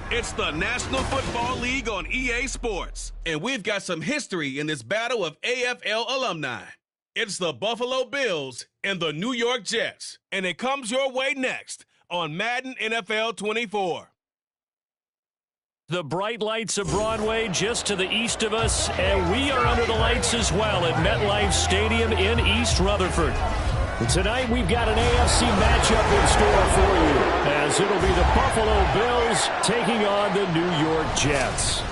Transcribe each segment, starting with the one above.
It's the National Football League on EA Sports, and we've got some history in this battle of AFL alumni. It's the Buffalo Bills and the New York Jets, and it comes your way next on Madden NFL 24. The bright lights of Broadway just to the east of us, and we are under the lights as well at MetLife Stadium in East Rutherford. Tonight, we've got an AFC matchup in store for you, as it'll be the Buffalo Bills taking on the New York Jets.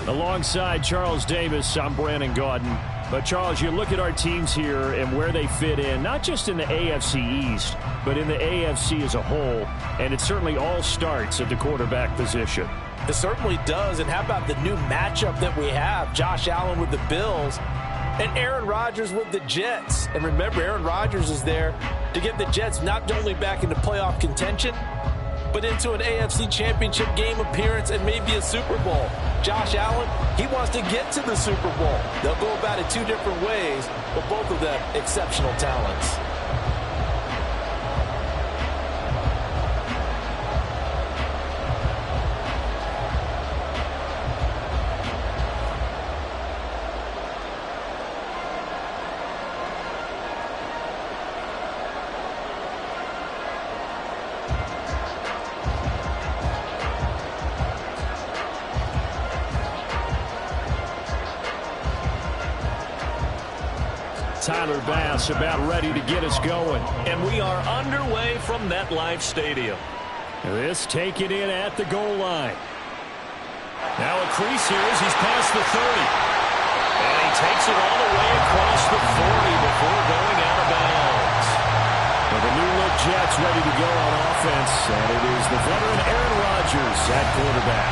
Alongside Charles Davis, I'm Brandon Gaudin. But, Charles, you look at our teams here and where they fit in, not just in the AFC East, but in the AFC as a whole, and it certainly all starts at the quarterback position. It certainly does, and how about the new matchup that we have? Josh Allen with the Bills and Aaron Rodgers with the Jets. And remember, Aaron Rodgers is there to get the Jets not only back into playoff contention, but into an AFC Championship game appearance and maybe a Super Bowl. Josh Allen, he wants to get to the Super Bowl. They'll go about it two different ways, but both of them exceptional talents. Tyler Bass about ready to get us going. And we are underway from MetLife Stadium. This taken in at the goal line. Now a crease here as he's past the 30. And he takes it all the way across the 40 before going out of bounds. Well, the new-look Jets ready to go on offense. And it is the veteran Aaron Rodgers at quarterback.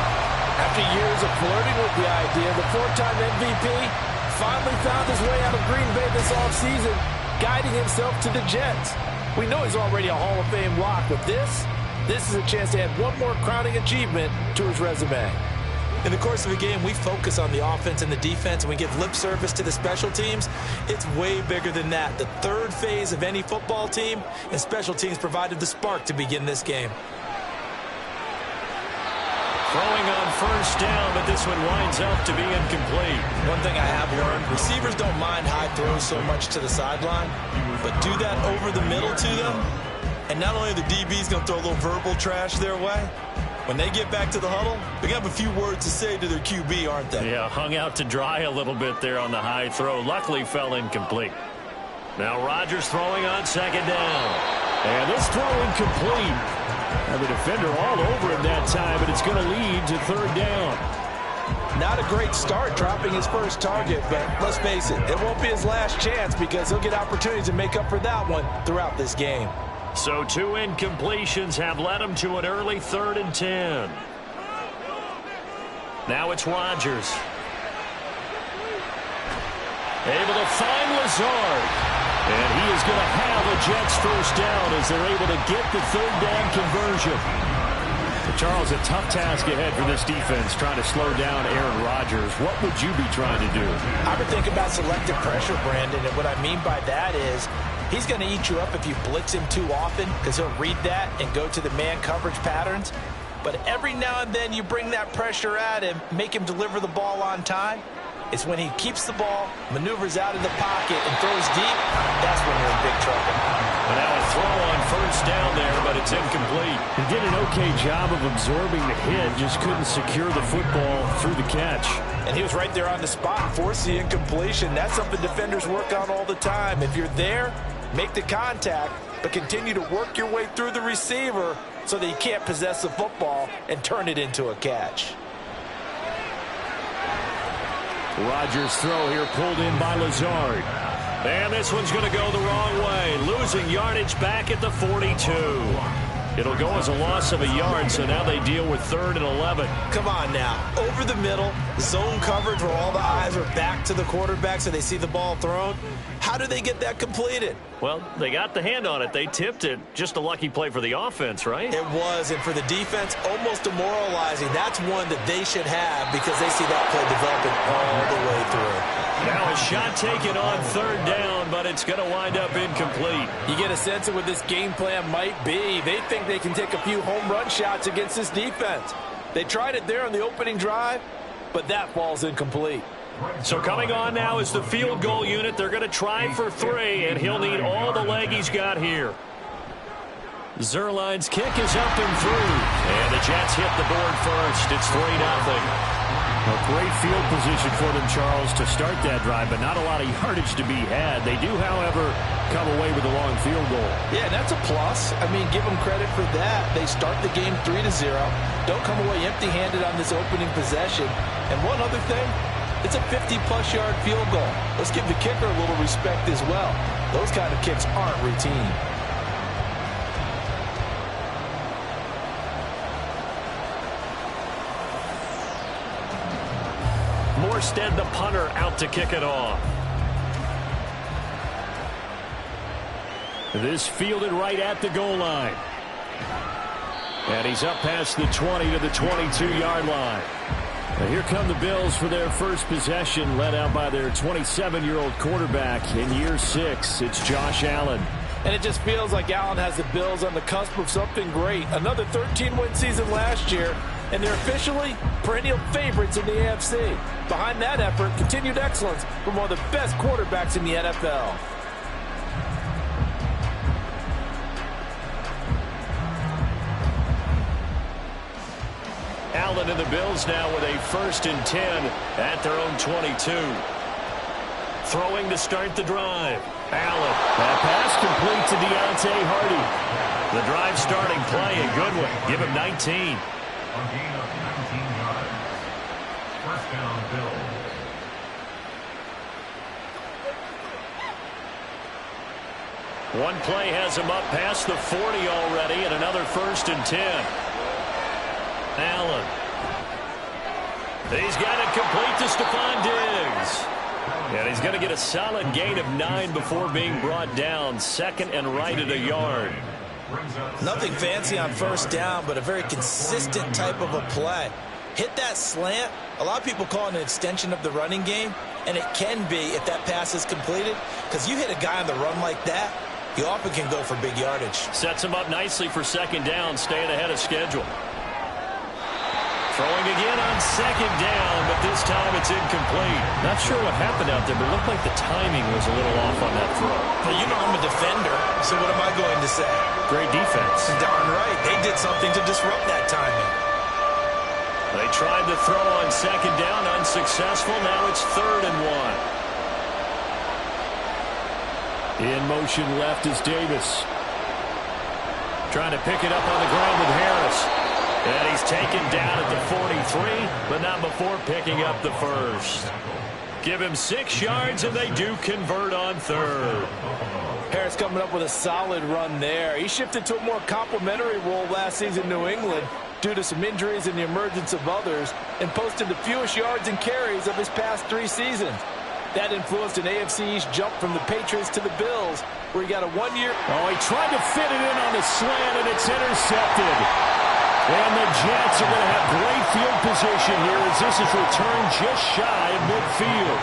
After years of flirting with the idea, the four-time MVP finally found his way out of Green Bay this offseason, guiding himself to the Jets. We know he's already a Hall of Fame lock, but this is a chance to add one more crowning achievement to his resume. In the course of a game, we focus on the offense and the defense, and we give lip service to the special teams. It's way bigger than that. The third phase of any football team, and special teams provided the spark to begin this game. Throwing on first down, but this one winds up to be incomplete. One thing I have learned, receivers don't mind high throws so much to the sideline, but do that over the middle to them, and not only are the DBs going to throw a little verbal trash their way, when they get back to the huddle, they have a few words to say to their QB, aren't they? Yeah, hung out to dry a little bit there on the high throw. Luckily fell incomplete. Now Rodgers throwing on second down. And this throw incomplete. And the defender all over him that time, but it's going to lead to third down. Not a great start dropping his first target, but let's face it, it won't be his last chance because he'll get opportunities to make up for that one throughout this game. So two incompletions have led him to an early 3rd and 10. Now it's Rodgers. Able to find Lazard. And he is going to have a Jets first down as they're able to get the third down conversion. But Charles, a tough task ahead for this defense, trying to slow down Aaron Rodgers. What would you be trying to do? I would think about selective pressure, Brandon, and what I mean by that is he's going to eat you up if you blitz him too often because he'll read that and go to the man coverage patterns. But every now and then you bring that pressure at him, make him deliver the ball on time. It's when he keeps the ball, maneuvers out of the pocket, and throws deep, that's when you're in big trouble. But now a throw on first down there, but it's incomplete. He did an okay job of absorbing the hit, just couldn't secure the football through the catch. And he was right there on the spot and forced the incompletion. That's something defenders work on all the time. If you're there, make the contact, but continue to work your way through the receiver so that he can't possess the football and turn it into a catch. Rodgers' throw here pulled in by Lazard. And this one's going to go the wrong way. Losing yardage back at the 42. It'll go as a loss of a yard, so now they deal with 3rd and 11. Come on now. Over the middle, zone coverage where all the eyes are back to the quarterback so they see the ball thrown. How do they get that completed? Well, they got the hand on it. They tipped it. Just a lucky play for the offense, right? It was, and for the defense, almost demoralizing. That's one that they should have because they see that play developing all the way through. Now a shot taken on 3rd down down, but it's going to wind up incomplete. You get a sense of what this game plan might be. They think they can take a few home run shots against this defense. They tried it there on the opening drive, but that falls incomplete. So coming on now is the field goal unit. They're going to try for 3, and he'll need all the leg he's got here. Zerline's kick is up and through, and the Jets hit the board first. It's 3-0. A great field position for them, Charles, to start that drive, but not a lot of yardage to be had. They do, however, come away with a long field goal. Yeah, that's a plus. I mean, give them credit for that. They start the game 3-0. Don't come away empty-handed on this opening possession. And one other thing, it's a 50-plus yard field goal. Let's give the kicker a little respect as well. Those kind of kicks aren't routine. Morstead, the punter, out to kick it off. This fielded right at the goal line. And he's up past the 20 to the 22-yard line. Now here come the Bills for their first possession, led out by their 27-year-old quarterback in year 6. It's Josh Allen. And it just feels like Allen has the Bills on the cusp of something great. Another 13-win season last year, and they're officially perennial favorites in the AFC. Behind that effort, continued excellence from one of the best quarterbacks in the NFL. Allen and the Bills now with a 1st and 10 at their own 22. Throwing to start the drive. Allen. That pass complete to Deontay Hardy. The drive starting play, a good one. Give him 19. A gain of 19 yards. First down, Bills. One play has him up past the 40 already, and another 1st and 10. Allen. He's got it complete to Stephon Diggs. And he's going to get a solid gain of 9 before being brought down. 2nd and right at a yard. Nothing fancy on first down, but a very consistent type of a play. Hit that slant. A lot of people call it an extension of the running game, and it can be if that pass is completed, because you hit a guy on the run like that, you often can go for big yardage. Sets him up nicely for 2nd down, staying ahead of schedule. Throwing again on 2nd down, but this time it's incomplete. Not sure what happened out there, but it looked like the timing was a little off on that throw. Well, you know I'm a defender, so what am I going to say? Great defense. Darn right. They did something to disrupt that timing. They tried to throw on 2nd down, unsuccessful. Now it's 3rd and 1. In motion left is Davis. Trying to pick it up on the ground with Harris. And he's taken down at the 43, but not before picking up the 1st. Give him 6 yards, and they do convert on 3rd. Harris coming up with a solid run there. He shifted to a more complimentary role last season in New England due to some injuries and the emergence of others, and posted the fewest yards and carries of his past 3 seasons. That influenced an AFC East jump from the Patriots to the Bills, where he got a 1-year... Oh, he tried to fit it in on the slant, and it's intercepted. And the Jets are going to have great field position here as this is returned just shy of midfield.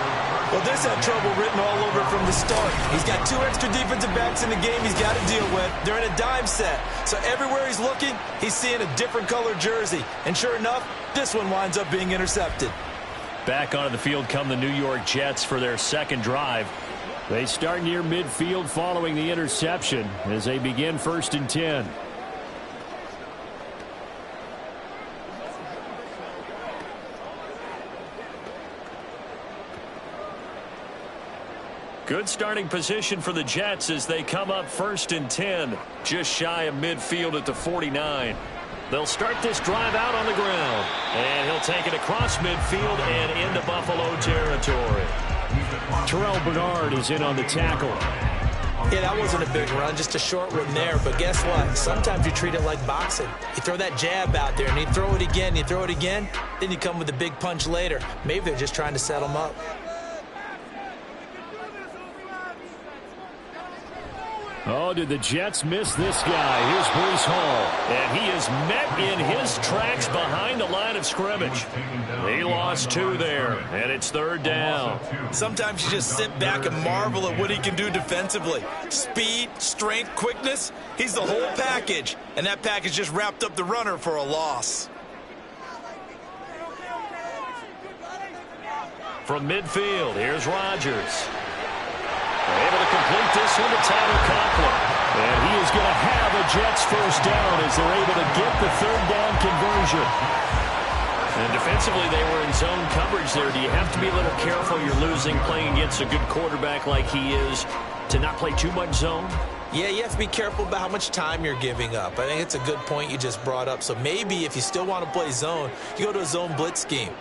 Well, this had trouble written all over from the start. He's got 2 extra defensive backs in the game he's got to deal with. They're in a dime set. So everywhere he's looking, he's seeing a different colored jersey. And sure enough, this one winds up being intercepted. Back onto the field come the New York Jets for their 2nd drive. They start near midfield following the interception as they begin 1st and 10. Good starting position for the Jets as they come up 1st and 10, just shy of midfield at the 49. They'll start this drive out on the ground, and he'll take it across midfield and into Buffalo territory. Terrell Bernard is in on the tackle. Yeah, that wasn't a big run, just a short one there. But guess what? Sometimes you treat it like boxing. You throw that jab out there, and you throw it again, then you come with a big punch later. Maybe they're just trying to set them up. Oh, did the Jets miss this guy? Here's Breece Hall. And he is met in his tracks behind the line of scrimmage. He lost 2 there, and it's 3rd down. Sometimes you just sit back and marvel at what he can do defensively. Speed, strength, quickness, he's the whole package. And that package just wrapped up the runner for a loss. From midfield, here's Rodgers. Able to complete this one to Tyler Conklin. And he is going to have a Jets first down as they're able to get the 3rd down conversion. And defensively, they were in zone coverage there. Do you have to be a little careful? You're losing playing against a good quarterback like he is to not play too much zone? Yeah, you have to be careful about how much time you're giving up. I think it's a good point you just brought up. So maybe if you still want to play zone, you go to a zone blitz scheme.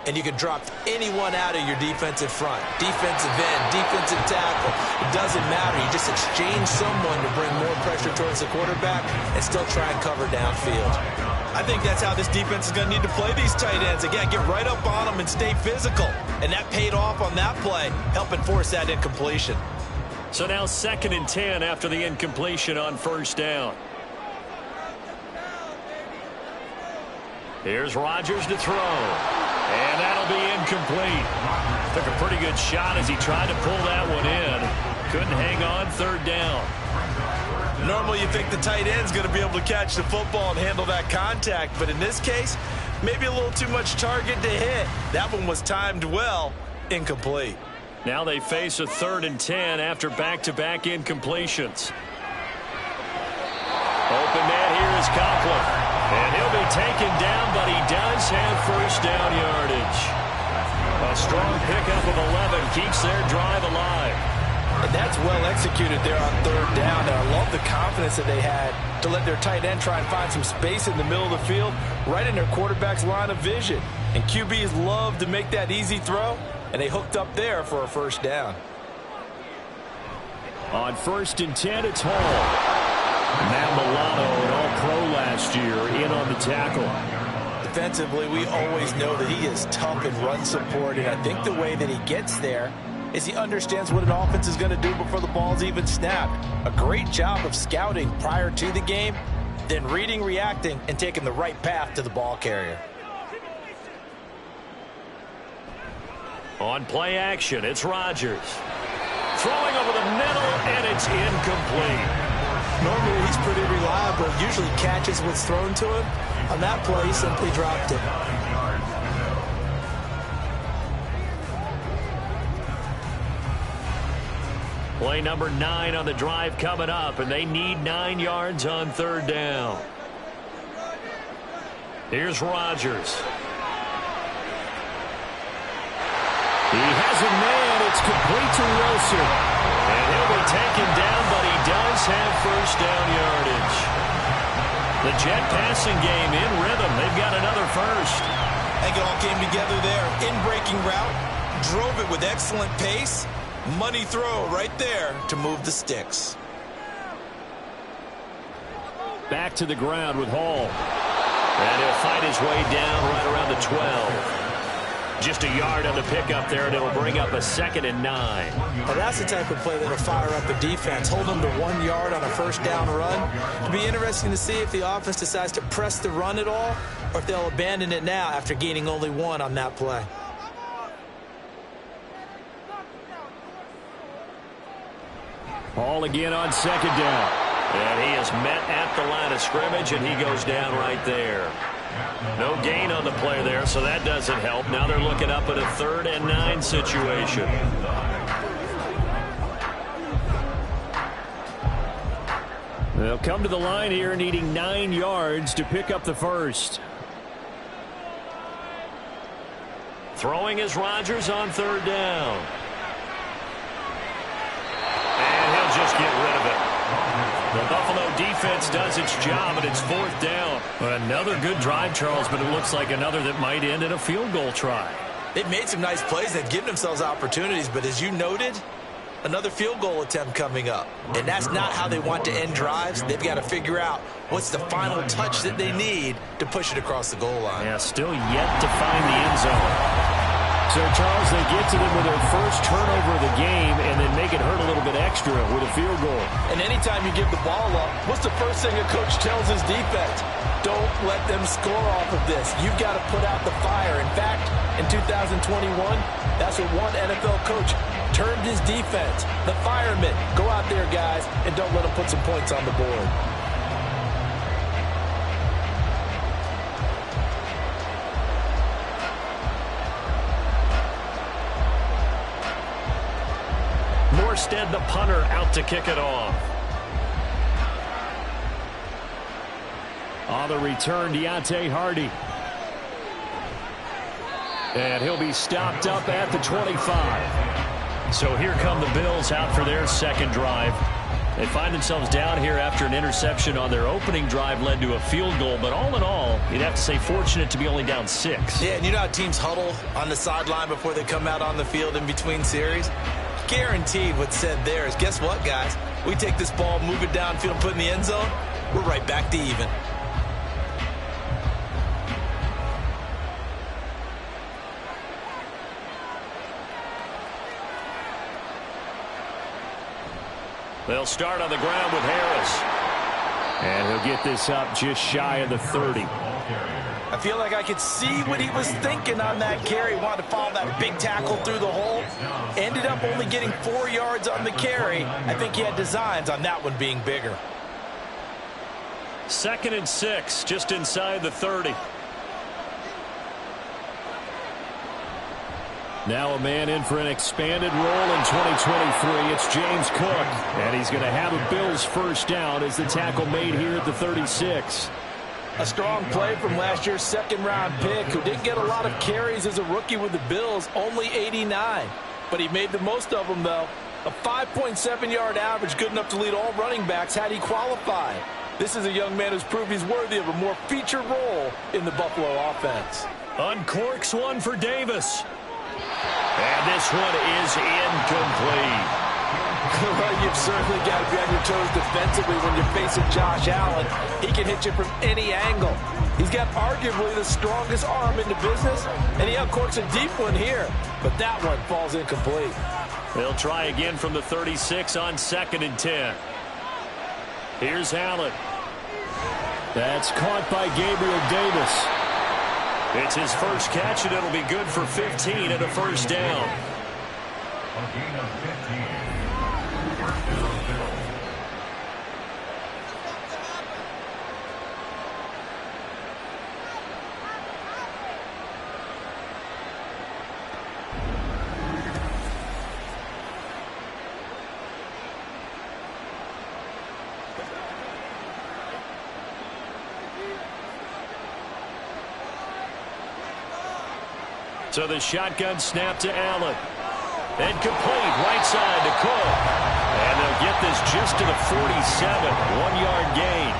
And you can drop anyone out of your defensive front. Defensive end, defensive tackle. It doesn't matter. You just exchange someone to bring more pressure towards the quarterback and still try and cover downfield. I think that's how this defense is going to need to play these tight ends. Again, get right up on them and stay physical. And that paid off on that play, helping force that incompletion. So now 2nd and 10 after the incompletion on 1st down. Here's Rodgers to throw. And that'll be incomplete. Took a pretty good shot as he tried to pull that one in. Couldn't hang on, 3rd down. Normally you think the tight end's going to be able to catch the football and handle that contact, but in this case, maybe a little too much target to hit. That one was timed well, incomplete. Now they face a 3rd and 10 after back-to-back incompletions. Open man here is Conklin. And he'll be taken down, but he does have first down yardage. A strong pickup of 11 keeps their drive alive. And that's well executed there on 3rd down. And I love the confidence that they had to let their tight end try and find some space in the middle of the field, right in their quarterback's line of vision. And QBs love to make that easy throw, and they hooked up there for a first down. On 1st and 10, it's Hall. Matt Milano, an All-Pro last year, in on the tackle. Defensively, we always know that he is tough in run support, and I think the way that he gets there is he understands what an offense is going to do before the ball's even snapped. A great job of scouting prior to the game, then reading, reacting, and taking the right path to the ball carrier. On play action, it's Rodgers. Throwing over the middle, and it's incomplete. Normally, he's pretty reliable. Usually catches what's thrown to him. On that play, he simply dropped it. Play number 9 on the drive coming up, and they need 9 yards on 3rd down. Here's Rodgers. He has a man. It's complete to Wilson. And he'll be taken down, but he does have first down yardage. The Jet passing game in rhythm. They've got another first. I think it all came together there. In-breaking route, drove it with excellent pace. Money throw right there to move the sticks. Back to the ground with Hall. And he'll fight his way down right around the 12. Just a yard on the pickup there, and it'll bring up a 2nd and 9. Well, that's the type of play that'll fire up a defense. Hold them to 1 yard on a first down run. It'll be interesting to see if the offense decides to press the run at all, or if they'll abandon it now after gaining only 1 on that play. Hall again on 2nd down. And he is met at the line of scrimmage, and he goes down right there. No gain on the play there, so that doesn't help. Now they're looking up at a 3rd and 9 situation. They'll come to the line here needing 9 yards to pick up the first. Throwing is Rodgers on 3rd down. And he'll just get rid of it. The Buffalo defense does its job, and it's 4th down. Another good drive, Charles, but it looks like another that might end in a field goal try. They've made some nice plays. They've given themselves opportunities, but as you noted, another field goal attempt coming up. And that's not how they want to end drives. They've got to figure out what's the final touch that they need to push it across the goal line. Yeah, still yet to find the end zone. So, Charles, they get to them with their first turnover of the game and then make it hurt a little bit extra with a field goal. And anytime you give the ball up, what's the first thing a coach tells his defense? Don't let them score off of this. You've got to put out the fire. In fact, in 2021, that's what one NFL coach termed his defense. The firemen. Go out there, guys, and don't let them put some points on the board. Morstead, the punter, out to kick it off. On the return, Deontay Hardy. And he'll be stopped up at the 25. So here come the Bills out for their second drive. They find themselves down here after an interception on their opening drive led to a field goal. But all in all, you'd have to say fortunate to be only down 6. Yeah, and you know how teams huddle on the sideline before they come out on the field in between series? Guaranteed what's said there is, guess what, guys? We take this ball, move it downfield, and put it in the end zone, we're right back to even. They'll start on the ground with Harris. And he'll get this up just shy of the 30. I feel like I could see what he was thinking on that carry. Wanted to follow that big tackle through the hole. Ended up only getting 4 yards on the carry. I think he had designs on that one being bigger. 2nd and 6, just inside the 30. Now a man in for an expanded role in 2023. It's James Cook. And he's going to have a Bills first down as the tackle made here at the 36. A strong play from last year's second-round pick who didn't get a lot of carries as a rookie with the Bills, only 89. But he made the most of them, though. A 5.7-yard average, good enough to lead all running backs had he qualified. This is a young man who's proved he's worthy of a more featured role in the Buffalo offense. Uncorks one for Davis. And this one is incomplete. Well, you've certainly got to be on your toes defensively when you're facing Josh Allen. He can hit you from any angle. He's got arguably the strongest arm in the business, and he uncorks a deep one here. But that one falls incomplete. They'll try again from the 36 on 2nd and 10. Here's Allen. That's caught by Gabriel Davis. It's his first catch, and it'll be good for 15 and a first down. A gain of 15. So the shotgun snap to Allen. And complete right side to Cook. And they'll get this just to the 47. 1-yard gain.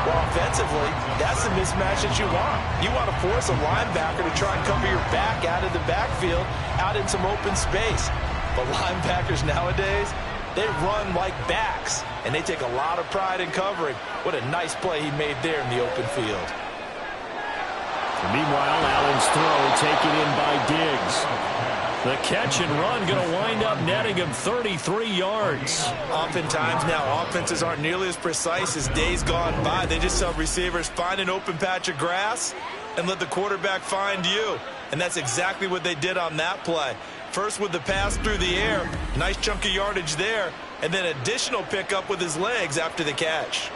Well, offensively, that's the mismatch that you want. You want to force a linebacker to try and cover your back out of the backfield, out in some open space. But linebackers nowadays, they run like backs, and they take a lot of pride in covering. What a nice play he made there in the open field. Meanwhile, Allen's throw taken in by Diggs. The catch and run going to wind up netting him 33 yards. Oftentimes now, offenses aren't nearly as precise as days gone by. They just tell receivers, find an open patch of grass and let the quarterback find you. And that's exactly what they did on that play. First with the pass through the air, nice chunk of yardage there, and then additional pickup with his legs after the catch.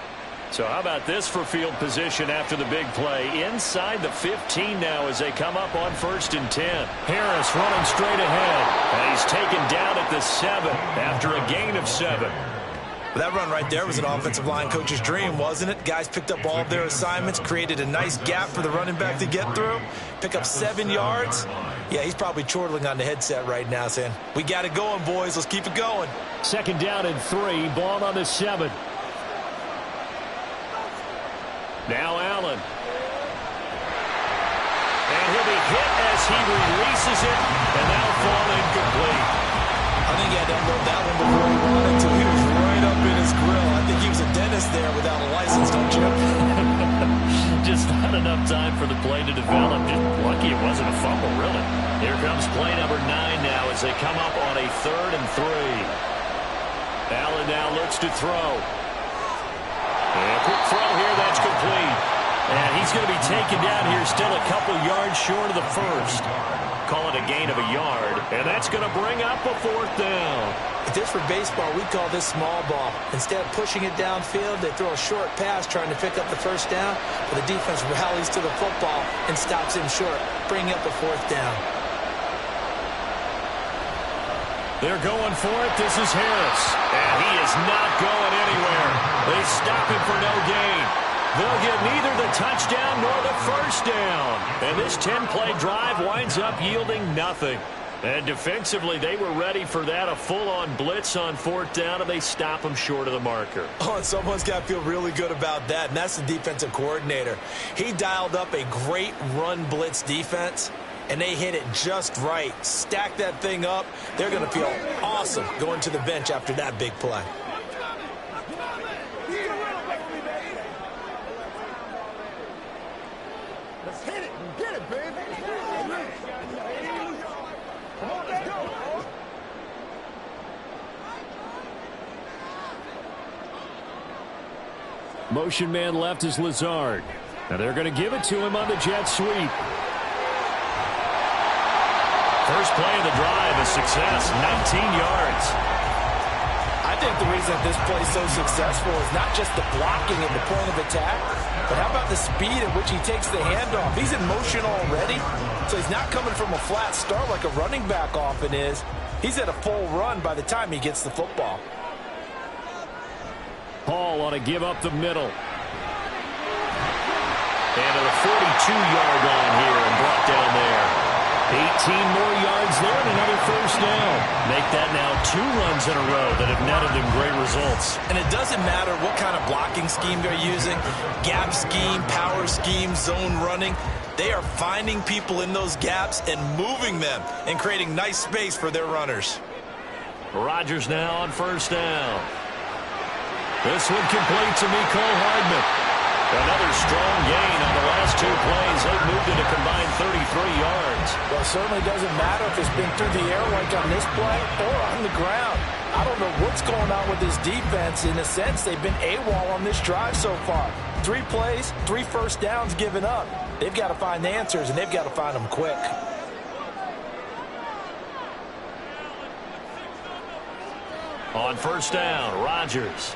So how about this for field position after the big play? Inside the 15 now as they come up on 1st and 10. Harris running straight ahead. And he's taken down at the 7 after a gain of 7. That run right there was an offensive line coach's dream, wasn't it? Guys picked up all of their assignments, created a nice gap for the running back to get through, pick up 7 yards. Yeah, he's probably chortling on the headset right now saying, we got it going, boys. Let's keep it going. 2nd down and 3. Ball on the 7. Now Allen. And he'll be hit as he releases it, and that'll fall incomplete. I think he had to unload that one before he wanted to. He was right up in his grill. I think he was a dentist there without a license, don't you? Just not enough time for the play to develop. Just lucky it wasn't a fumble, really. Here comes as they come up on a 3rd and 3. Allen now looks to throw. And a quick throw here, that's complete. And he's going to be taken down here, still a couple yards short of the first. Call it a gain of a yard, and that's going to bring up a 4th down. If this were baseball, we'd call this small ball. Instead of pushing it downfield, they throw a short pass trying to pick up the 1st down, but the defense rallies to the football and stops him short, bringing up a 4th down. They're going for it. This is Harris, and he is not going anywhere. They stop him for no gain. They'll get neither the touchdown nor the 1st down. And this 10-play drive winds up yielding nothing. And defensively, they were ready for that, a full-on blitz on 4th down, and they stop him short of the marker. Oh, and someone's got to feel really good about that, and that's the defensive coordinator. He dialed up a great run blitz defense, and they hit it just right. Stack that thing up. They're going to feel awesome going to the bench after that big play. Let's hit it and get it, baby. Come on, let's go. Motion man left is Lazard. Now they're going to give it to him on the jet sweep. First play of the drive, a success, 19 yards. I think the reason that this play is so successful is not just the blocking at the point of attack, but how about the speed at which he takes the handoff? He's in motion already, so he's not coming from a flat start like a running back often is. He's at a full run by the time he gets the football. Hall on a give up the middle. And to the 42-yard line here and brought down there. 18 more yards there and another 1st down. Make that now 2 runs in a row that have netted them great results. And it doesn't matter what kind of blocking scheme they're using, gap scheme, power scheme, zone running. They are finding people in those gaps and moving them and creating nice space for their runners. Rodgers now on 1st down. This one complete to Mecole Hardman. Another strong gain on the last 2 plays. They've moved it a combined 33 yards. Well, it certainly doesn't matter if it's been through the air like on this play or on the ground. I don't know what's going on with this defense. In a sense, they've been AWOL on this drive so far. 3 plays, 3 1st downs given up. They've got to find the answers, and they've got to find them quick. On 1st down, Rodgers.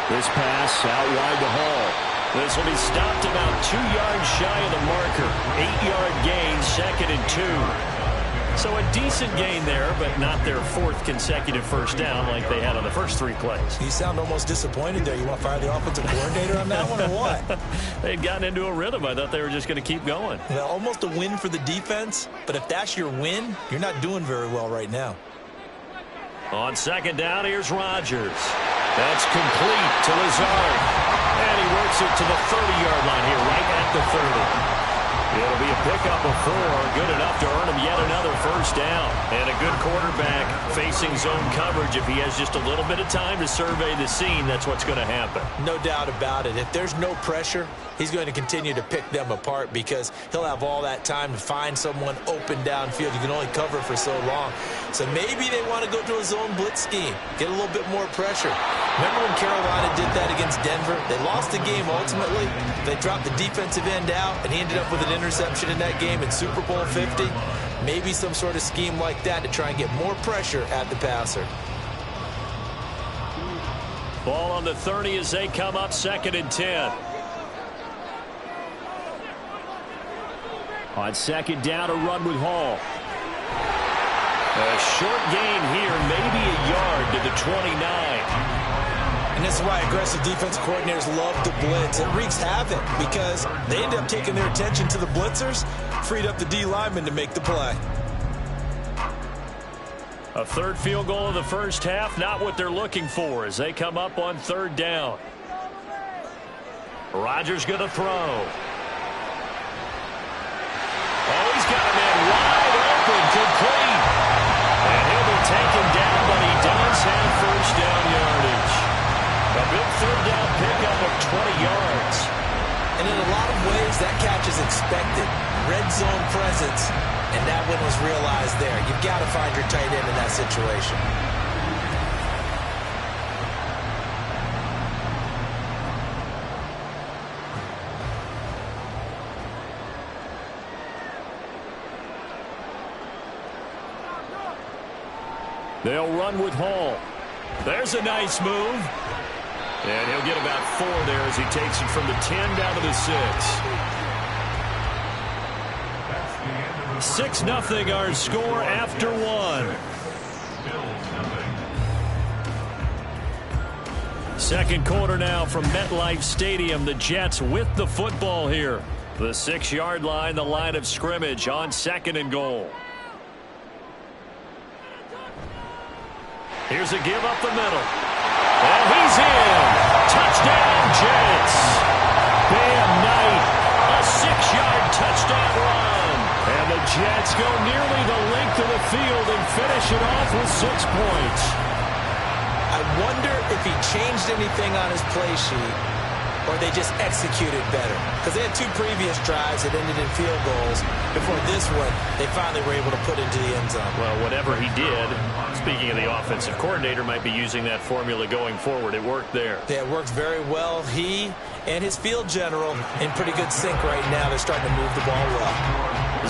This pass out wide to Hall. This will be stopped about 2 yards shy of the marker. 8-yard gain, 2nd and 2. So a decent gain there, but not their 4th consecutive 1st down like they had on the first 3 plays. You sound almost disappointed there. You want to fire the offensive coordinator on that one or what? They'd gotten into a rhythm. I thought they were just going to keep going. Well, almost a win for the defense, but if that's your win, you're not doing very well right now. On 2nd down, here's Rodgers. That's complete to Lazard. And he works it to the 30-yard line here, right at the 30. It'll be a pickup of 4, good enough to earn him yet another 1st down. And a good quarterback facing zone coverage. If he has just a little bit of time to survey the scene, that's what's going to happen. No doubt about it. If there's no pressure, he's going to continue to pick them apart because he'll have all that time to find someone open downfield. You can only cover for so long. So maybe they want to go to a zone blitz scheme, get a little bit more pressure. Remember when Carolina did that against Denver? They lost the game ultimately. They dropped the defensive end out, and he ended up with an interception in that game in Super Bowl 50. Maybe some sort of scheme like that to try and get more pressure at the passer. Ball on the 30 as they come up 2nd and 10. On 2nd down, a run with Hall. A short gain here, maybe a yard to the 29. And this is why aggressive defensive coordinators love to blitz. It wreaks havoc because they end up taking their attention to the blitzers, freed up the D lineman to make the play. A 3rd field goal of the first half, not what they're looking for as they come up on 3rd down. Rodgers going to throw. Oh, he's got a man wide open, complete. And he'll be taken down, but he does have 1st down yardage. A big 3rd down pickup of 20 yards. And in a lot of ways, that catch is expected. Red zone presence, and that one was realized there. You've got situation. They'll run with Hall. There's a nice move. And he'll get about 4 there as he takes it from the 10 down to the 6. 6-0 our score after 1. Second quarter now from MetLife Stadium. The Jets with the football here. The 6-yard line, the line of scrimmage on 2nd and goal. Here's a give up the middle. And he's in. Touchdown, Jets. Bam Knight, a 6-yard touchdown run. And the Jets go nearly the length of the field and finish it off with 6 points. I wonder if he changed anything on his play sheet or they just executed better. Because they had 2 previous drives that ended in field goals. Before this one, they finally were able to put into the end zone. Well, whatever he did, speaking of the offensive coordinator, might be using that formula going forward. It worked there. Yeah, it worked very well. He and his field general in pretty good sync right now. They're starting to move the ball well.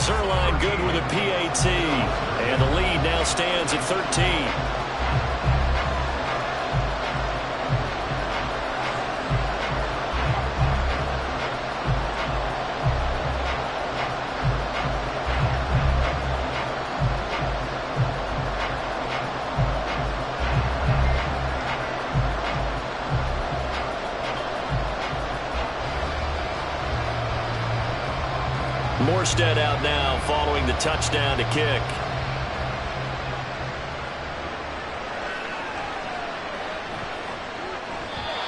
Zerline good with a PAT. And the lead now stands at 13. Morstead out now following the touchdown to kick.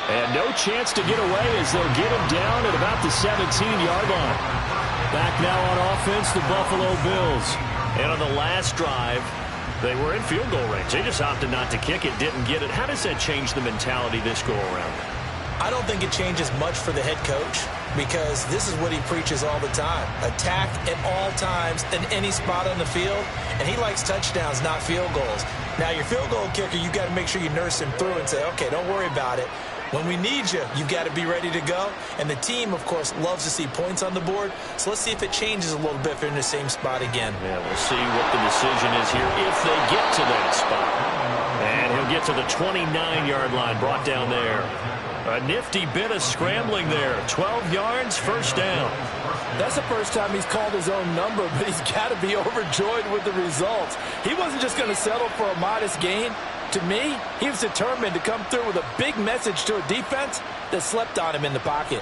And no chance to get away as they'll get him down at about the 17-yard line. Back now on offense, the Buffalo Bills. And on the last drive, they were in field goal range. They just opted not to kick it, didn't get it. How does that change the mentality this go-around? I don't think it changes much for the head coach because this is what he preaches all the time. Attack at all times in any spot on the field, and he likes touchdowns, not field goals. Now, your field goal kicker, you've got to make sure you nurse him through and say, okay, don't worry about it. When we need you, you've got to be ready to go. And the team, of course, loves to see points on the board. So let's see if it changes a little bit if they're in the same spot again. Yeah, we'll see what the decision is here if they get to that spot. And he'll get to the 29-yard line, brought down there. A nifty bit of scrambling there. 12 yards, first down. That's the first time he's called his own number, but he's got to be overjoyed with the results. He wasn't just going to settle for a modest gain. To me, he was determined to come through with a big message to a defense that slept on him in the pocket.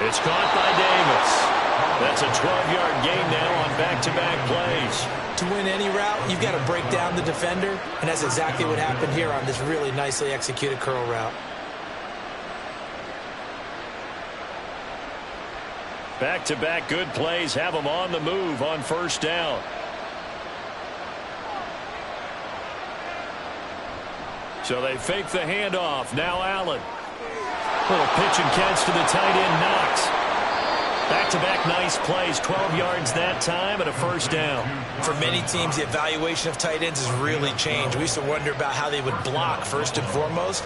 It's caught by Davis. That's a 12-yard gain now on back-to-back plays. To win any route, you've got to break down the defender, and that's exactly what happened here on this really nicely executed curl route. Back-to-back good plays have them on the move on first down. So they fake the handoff. Now Allen. Little pitch and catch to the tight end, Knox. Back-to-back nice plays. 12 yards that time and a first down. For many teams, the evaluation of tight ends has really changed. We used to wonder about how they would block first and foremost.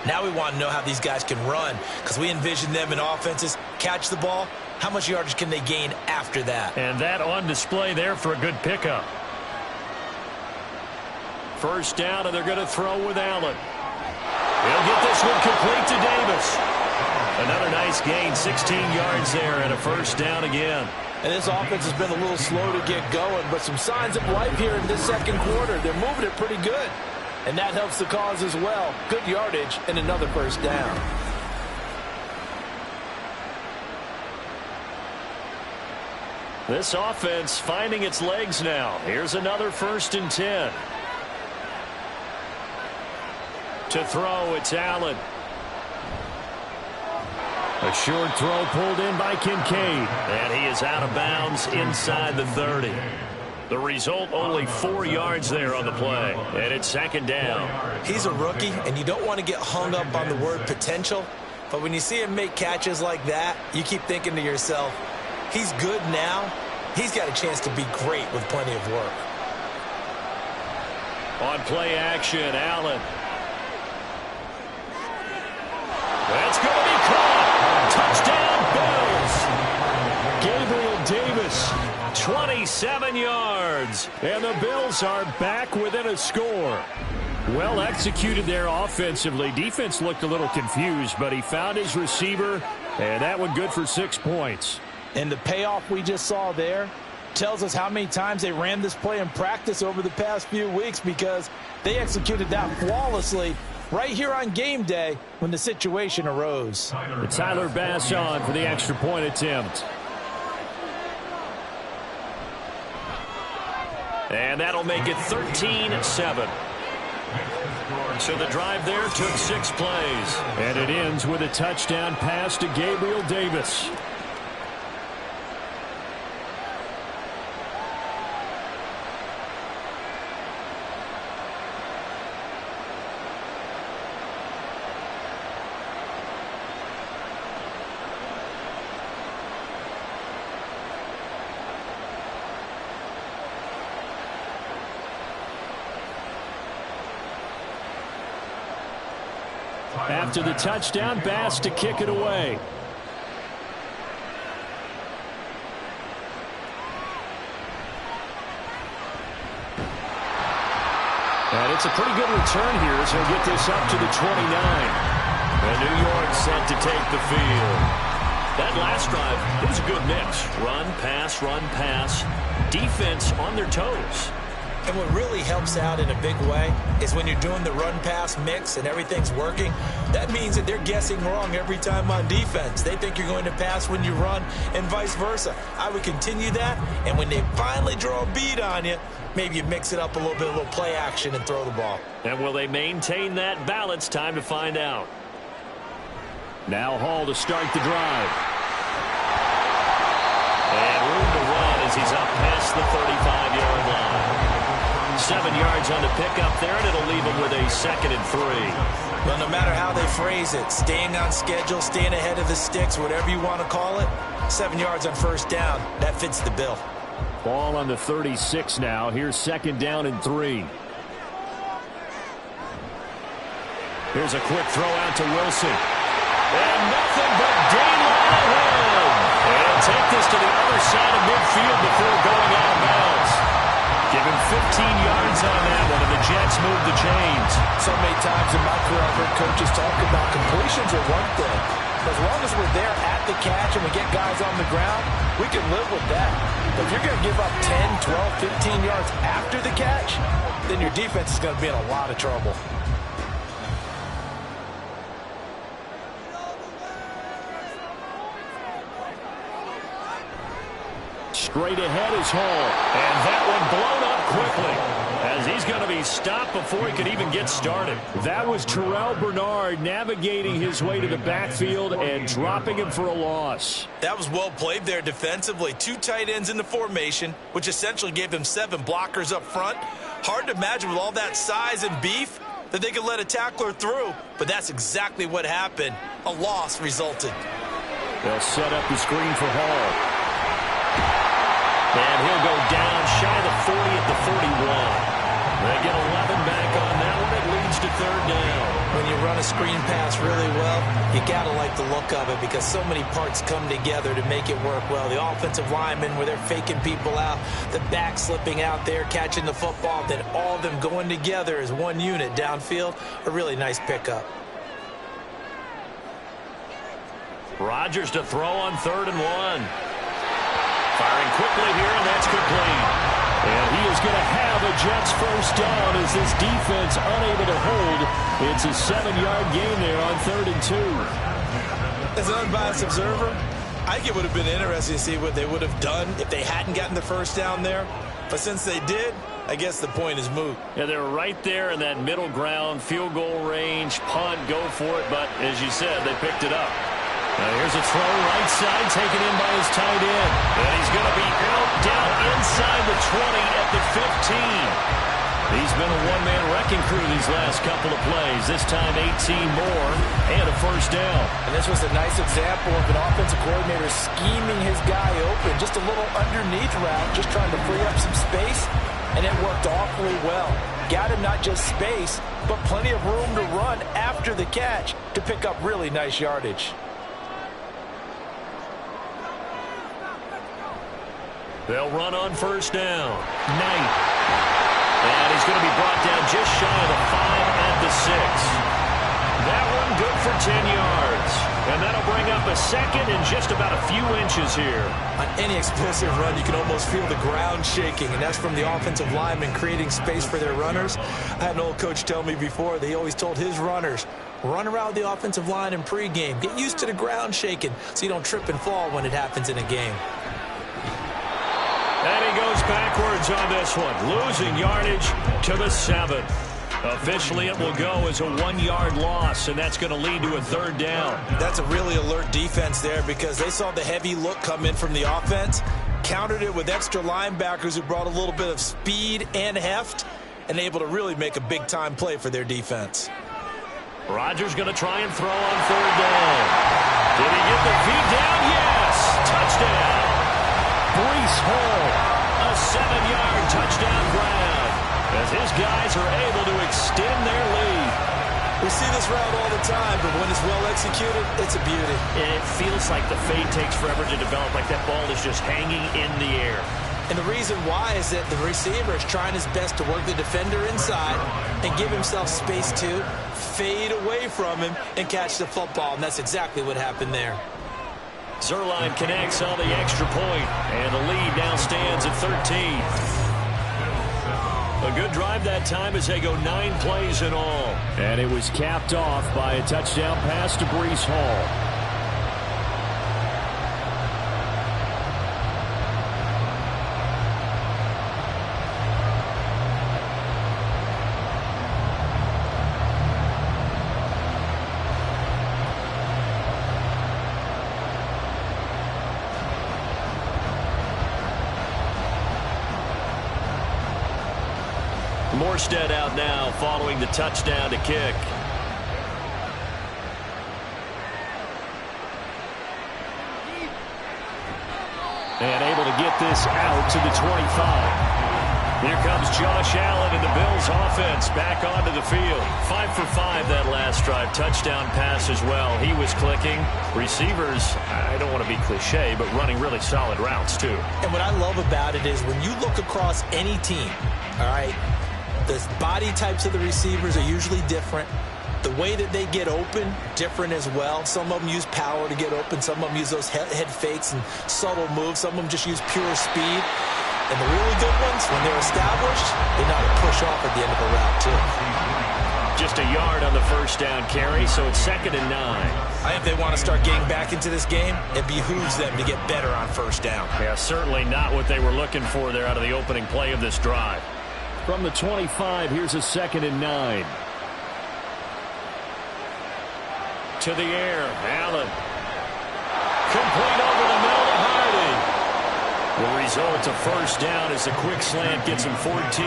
Now we want to know how these guys can run because we envision them in offenses catch the ball. How much yardage can they gain after that? And that on display there for a good pickup. First down, and they're going to throw with Allen. He'll get this one complete to Davis. Another nice gain, 16 yards there, and a first down again. And this offense has been a little slow to get going, but some signs of life here in this second quarter. They're moving it pretty good, and that helps the cause as well. Good yardage and another first down. This offense finding its legs now. Here's another 1st and 10. To throw, it's Allen. A short throw pulled in by Kincaid. And he is out of bounds inside the 30. The result, only 4 yards there on the play. And it's second down. He's a rookie, and you don't want to get hung up on the word potential. But when you see him make catches like that, you keep thinking to yourself, he's good now. He's got a chance to be great with plenty of work. On play action, Allen. That's going to be caught. Touchdown, Bills. Gabriel Davis, 27 yards. And the Bills are back within a score. Well executed there offensively. Defense looked a little confused, but he found his receiver, and that one good for 6 points. And the payoff we just saw there tells us how many times they ran this play in practice over the past few weeks, because they executed that flawlessly right here on game day when the situation arose. Tyler Bass on for the extra point attempt. And that'll make it 13-7. So the drive there took 6 plays. And it ends with a touchdown pass to Gabriel Davis. After the touchdown, Bass to kick it away. And it's a pretty good return here as he'll get this up to the 29. And New York set to take the field. That last drive, it was a good mix. Run, pass, defense on their toes. And what really helps out in a big way is when you're doing the run-pass mix and everything's working, that means that they're guessing wrong every time on defense. They think you're going to pass when you run and vice versa. I would continue that, and when they finally draw a beat on you, maybe you mix it up a little play action and throw the ball. And will they maintain that balance? Time to find out. Now Hall to start the drive. And room to run as he's up past the 35-yard line. 7 yards on the pickup there, and it'll leave him with a 2nd and 3. Well, no matter how they phrase it, staying on schedule, staying ahead of the sticks, whatever you want to call it, 7 yards on first down, that fits the bill. Ball on the 36 now. Here's 2nd down and 3. Here's a quick throw out to Wilson. And nothing but daylight ahead. And take this to the other side of midfield before going out of bounds. Give him 15 yards on that one, and the Jets move the chains. So many times in my career, I've heard coaches talk about completions are one thing. As long as we're there at the catch and we get guys on the ground, we can live with that. But if you're going to give up 10, 12, 15 yards after the catch, then your defense is going to be in a lot of trouble. Straight ahead is Hall, and that one blown up quickly as he's going to be stopped before he could even get started. That was Terrell Bernard navigating his way to the backfield and dropping him for a loss. That was well played there defensively. 2 tight ends in the formation, which essentially gave them 7 blockers up front. Hard to imagine with all that size and beef that they could let a tackler through, but that's exactly what happened. A loss resulted. They'll set up the screen for Hall. And he'll go down shy of the 40 at the 41. They get 11 back on that one. It leads to 3rd down. When you run a screen pass really well, you got to like the look of it because so many parts come together to make it work well. The offensive linemen where they're faking people out, the back slipping out there, catching the football, then all of them going together as one unit downfield. A really nice pickup. Rodgers to throw on 3rd and 1. Firing quickly here, and that's complete. And he is going to have a Jets first down as this defense unable to hold. It's a 7-yard gain there on 3rd and 2. As an unbiased observer, I think it would have been interesting to see what they would have done if they hadn't gotten the first down there. But since they did, I guess the point is moot. Yeah, they're right there in that middle ground, field goal range, punt, go for it. But as you said, they picked it up. Now here's a throw right side, taken in by his tight end. And he's going to be out down inside the 20 at the 15. He's been a one-man wrecking crew these last couple of plays. This time 18 more and a first down. And this was a nice example of an offensive coordinator scheming his guy open. Just a little underneath route, just trying to free up some space. And it worked awfully well. got him not just space, but plenty of room to run after the catch to pick up really nice yardage. They'll run on first down. Knight. And he's going to be brought down just shy of the 5 at the 6. That one good for 10 yards. And that'll bring up a second and just about a few inches here. On any explosive run, you can almost feel the ground shaking, and that's from the offensive linemen creating space for their runners. I had an old coach tell me before, they always told his runners, run around the offensive line in pregame. Get used to the ground shaking so you don't trip and fall when it happens in a game. And he goes backwards on this one, losing yardage to the 7. Officially, it will go as a 1-yard loss, and that's going to lead to a 3rd down. That's a really alert defense there because they saw the heavy look come in from the offense, countered it with extra linebackers who brought a little bit of speed and heft, and able to really make a big-time play for their defense. Rodgers going to try and throw on 3rd down. Did he get the feet down? Yes! Touchdown! Breece Hall, a 7-yard touchdown grab, as his guys are able to extend their lead. We see this route all the time, but when it's well executed, it's a beauty. It feels like the fade takes forever to develop, like that ball is just hanging in the air. And the reason why is that the receiver is trying his best to work the defender inside and give himself space to fade away from him and catch the football, and that's exactly what happened there. Zerline connects on the extra point, and the lead now stands at 13. A good drive that time as they go 9 plays in all. And it was capped off by a touchdown pass to Breece Hall. Morstead out now following the touchdown to kick. And able to get this out to the 25. Here comes Josh Allen and the Bills offense back onto the field. 5 for 5 that last drive. Touchdown pass as well. He was clicking. Receivers, I don't want to be cliche, but running really solid routes too. And what I love about it is when you look across any team, all right, the body types of the receivers are usually different. The way that they get open, different as well. Some of them use power to get open. Some of them use those head fakes and subtle moves. Some of them just use pure speed. And the really good ones, when they're established, they know how to push off at the end of a route, too. Just a yard on the first down carry, so it's 2nd and 9. I think they want to start getting back into this game. It behooves them to get better on first down. Yeah, certainly not what they were looking for there out of the opening play of this drive. From the 25, here's a 2nd and 9. To the air, Allen. Complete over the middle to Hardy. The result, a first down as the quick slant gets him 14.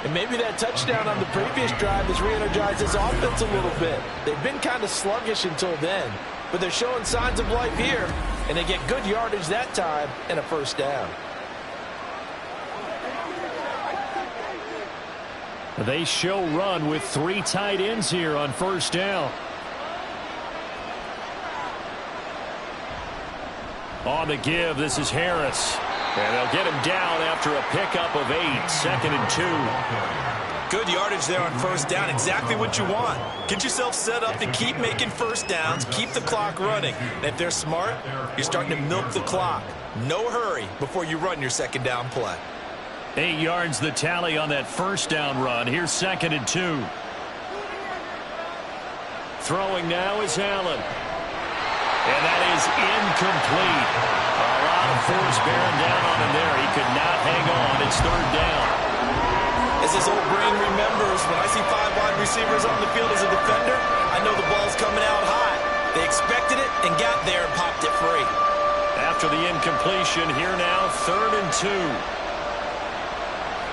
And maybe that touchdown on the previous drive has re-energized this offense a little bit. They've been kind of sluggish until then, but they're showing signs of life here, and they get good yardage that time and a first down. They show run with 3 tight ends here on first down. On the give, this is Harris. And they'll get him down after a pickup of 8, 2nd and 2. Good yardage there on first down, exactly what you want. Get yourself set up to keep making first downs, keep the clock running. And if they're smart, you're starting to milk the clock. No hurry before you run your second down play. 8 yards the tally on that first down run. Here's 2nd and 2. Throwing now is Allen. And that is incomplete. A lot of force bearing down on him there. He could not hang on. It's 3rd down. As this old brain remembers, when I see 5 wide receivers on the field as a defender, I know the ball's coming out high. They expected it and got there and popped it free. After the incompletion, here now, 3rd and 2.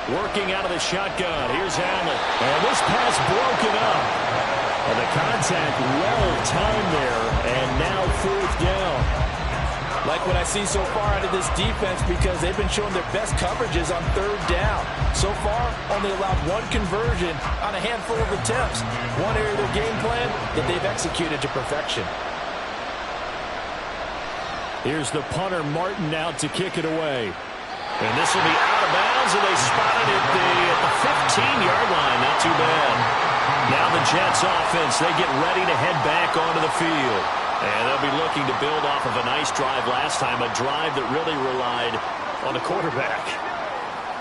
Working out of the shotgun. Here's Allen. And this pass broken up. And the contact well timed there. And now 4th down. Like what I see so far out of this defense, because they've been showing their best coverages on third down. So far, only allowed one conversion on a handful of attempts. One area of their game plan that they've executed to perfection. Here's the punter, Martin, out to kick it away. And this will be out of bounds, and they spotted it at the 15-yard line. Not too bad. Now the Jets offense, they get ready to head back onto the field. And they'll be looking to build off of a nice drive last time, a drive that really relied on the quarterback.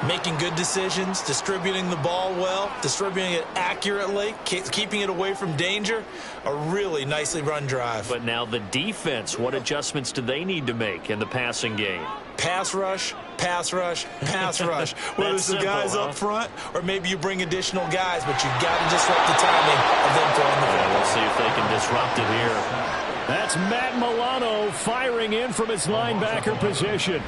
Making good decisions, distributing the ball well, distributing it accurately, keeping it away from danger. A really nicely run drive. But now the defense, what adjustments do they need to make in the passing game? Pass rush, pass rush, pass rush. Whether it's the guys up front or maybe you bring additional guys, but you got to disrupt the timing of them throwing the ball. We'll see if they can disrupt it here. That's Matt Milano firing in from his linebacker position.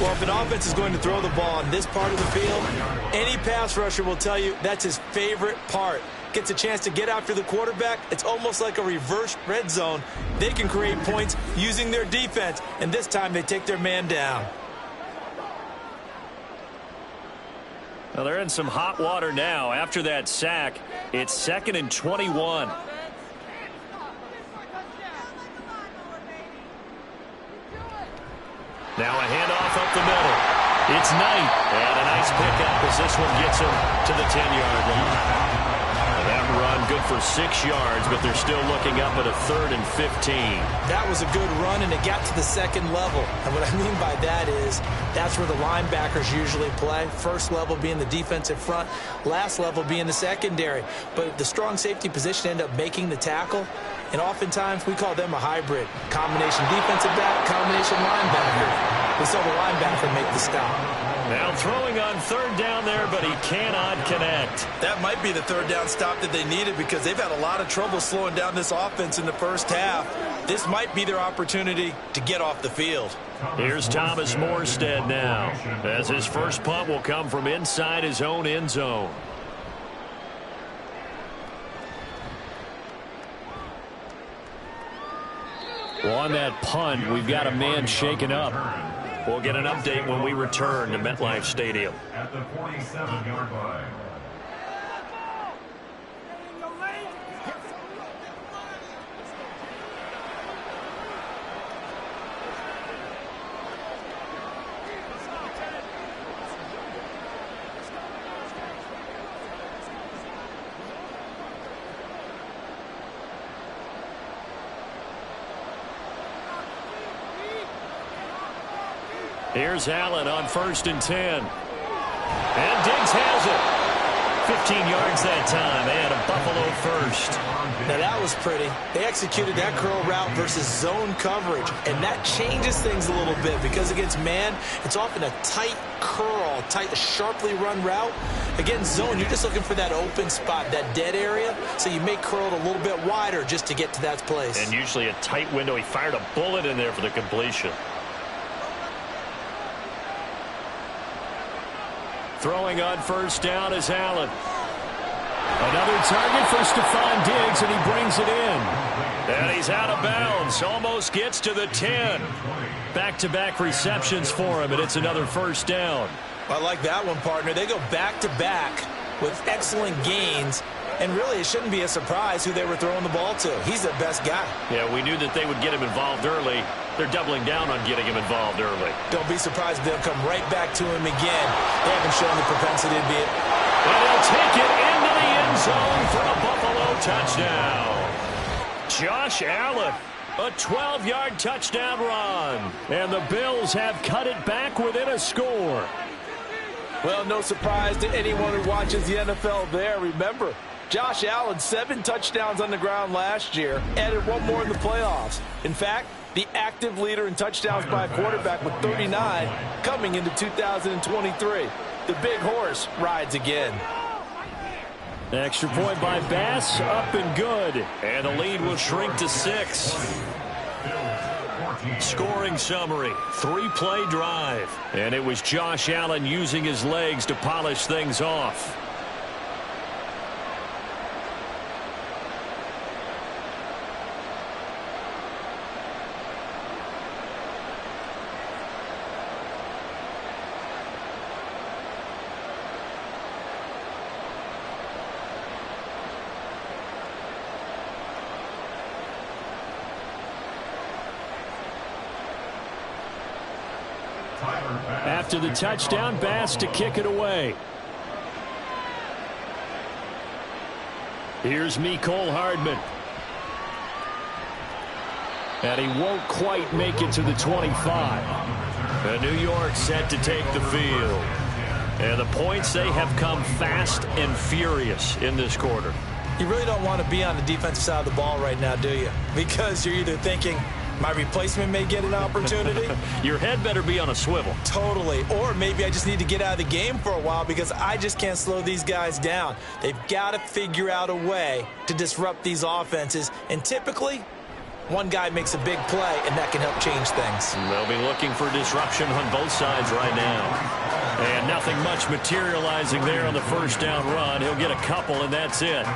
Well, if an offense is going to throw the ball on this part of the field, any pass rusher will tell you that's his favorite part. Gets a chance to get after the quarterback. It's almost like a reverse red zone. They can create points using their defense, and this time they take their man down. Well, they're in some hot water now. After that sack, it's 2nd and 21. Now a handoff up the middle. It's Knight. And a nice pickup as this one gets him to the 10-yard line. That run good for 6 yards, but they're still looking up at a 3rd and 15. That was a good run, and it got to the second level. And what I mean by that is that's where the linebackers usually play. First level being the defensive front, last level being the secondary. But the strong safety position ended up making the tackle. And oftentimes we call them a hybrid. Combination defensive back, combination linebacker. We saw the linebacker make the stop. Now throwing on 3rd down there, but he cannot connect. That might be the 3rd down stop that they needed because they've had a lot of trouble slowing down this offense in the first half. This might be their opportunity to get off the field. Here's Thomas Morstead now, as his first punt will come from inside his own end zone. Well, on that punt, we've got a man shaken up. We'll get an update when we return to MetLife Stadium. At the 47-yard line. Here's Allen on 1st and 10. And Diggs has it. 15 yards that time, and a Buffalo first. Now that was pretty. They executed that curl route versus zone coverage, and that changes things a little bit because against man, it's often a tight curl, tight, sharply run route. Against zone, you're just looking for that open spot, that dead area, so you may curl it a little bit wider just to get to that place. And usually a tight window. He fired a bullet in there for the completion. Throwing on 1st down is Allen. Another target for Stephon Diggs, and he brings it in. And he's out of bounds. Almost gets to the 10. Back-to-back receptions for him, and it's another 1st down. I like that one, partner. They go back-to-back with excellent gains. And really, it shouldn't be a surprise who they were throwing the ball to. He's their best guy. Yeah, we knew that they would get him involved early. They're doubling down on getting him involved early. Don't be surprised if they'll come right back to him again. They haven't shown the propensity to be it. And he'll take it into the end zone for a Buffalo touchdown. Josh Allen, a 12-yard touchdown run. And the Bills have cut it back within a score. Well, no surprise to anyone who watches the NFL there. Remember, Josh Allen, 7 touchdowns on the ground last year, added 1 more in the playoffs. In fact, the active leader in touchdowns by a quarterback with 39 coming into 2023. The big horse rides again. Extra point by Bass, up and good. And the lead will shrink to 6. Scoring summary, 3-play drive. And it was Josh Allen using his legs to polish things off. After the touchdown, Bass to kick it away. Here's Mecole Hardman. And he won't quite make it to the 25. And New York set to take the field. And the points, they have come fast and furious in this quarter. You really don't want to be on the defensive side of the ball right now, do you? Because you're either thinking, my replacement may get an opportunity. Your head better be on a swivel. Totally. Or maybe I just need to get out of the game for a while because I just can't slow these guys down. They've got to figure out a way to disrupt these offenses. And typically, one guy makes a big play, and that can help change things. They'll be looking for disruption on both sides right now. And nothing much materializing there on the first down run. He'll get a couple, and that's it.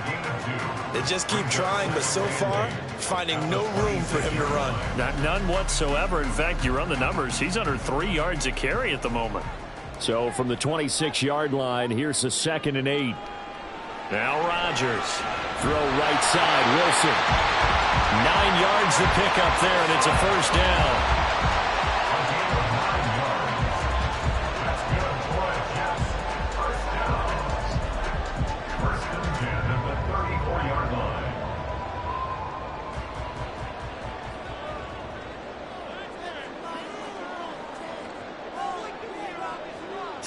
They just keep trying, but so far, finding no room for him to run. None whatsoever. In fact, you run the numbers. He's under 3 yards a carry at the moment. So from the 26-yard line, here's the 2nd and 8. Now Rodgers. Throw right side, Wilson. 9 yards to pick up there, and it's a first down.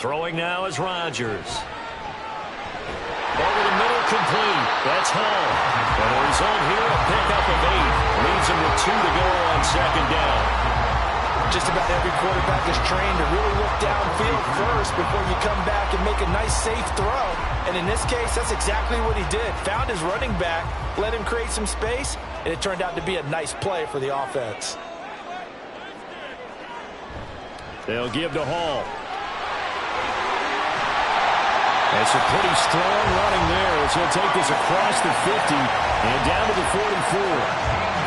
Throwing now is Rodgers. Over the middle, complete. That's Hall. And the result here, a pickup of 8. Leaves him with 2 to go on 2nd down. Just about every quarterback is trained to really look downfield first before you come back and make a nice, safe throw. And in this case, that's exactly what he did. Found his running back, let him create some space, and it turned out to be a nice play for the offense. They'll give to Hall. It's a pretty strong running there as he'll take this across the 50 and down to the 44.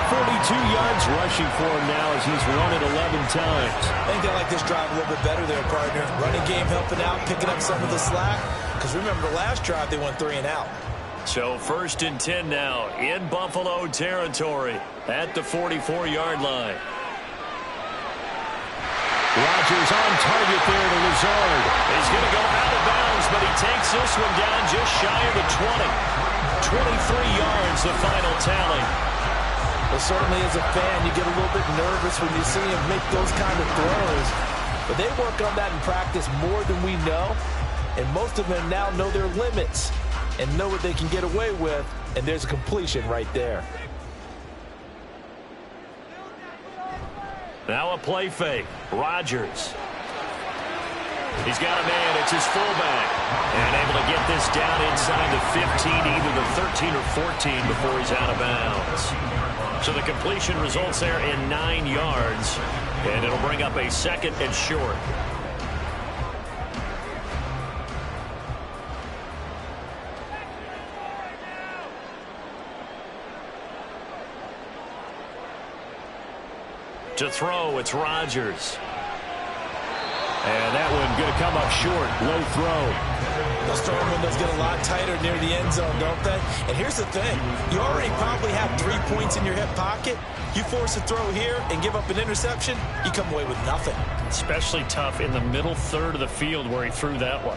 42 yards rushing for him now as he's run it 11 times. I think they like this drive a little bit better there, partner. Running game helping out, picking up some of the slack. Because remember, the last drive they went 3 and out. So 1st and 10 now in Buffalo territory at the 44-yard line. Rodgers on target there to Lazard. He's going to go out of bounds, but he takes this one down just shy of the 20. 23 yards, the final tally. Well, certainly as a fan, you get a little bit nervous when you see him make those kind of throws. But they work on that in practice more than we know. And most of them now know their limits and know what they can get away with. And there's a completion right there. Now a play fake. Rodgers. He's got a man. It's his fullback. And able to get this down inside the 15, either the 13 or 14 before he's out of bounds. So the completion results there in 9 yards. And it'll bring up a 2nd and short. To throw, it's Rodgers. And that one going to come up short. Low throw. Those throwing windows get a lot tighter near the end zone, don't they? And here's the thing. You already probably have 3 points in your hip pocket. You force a throw here and give up an interception, you come away with nothing. Especially tough in the middle third of the field where he threw that one.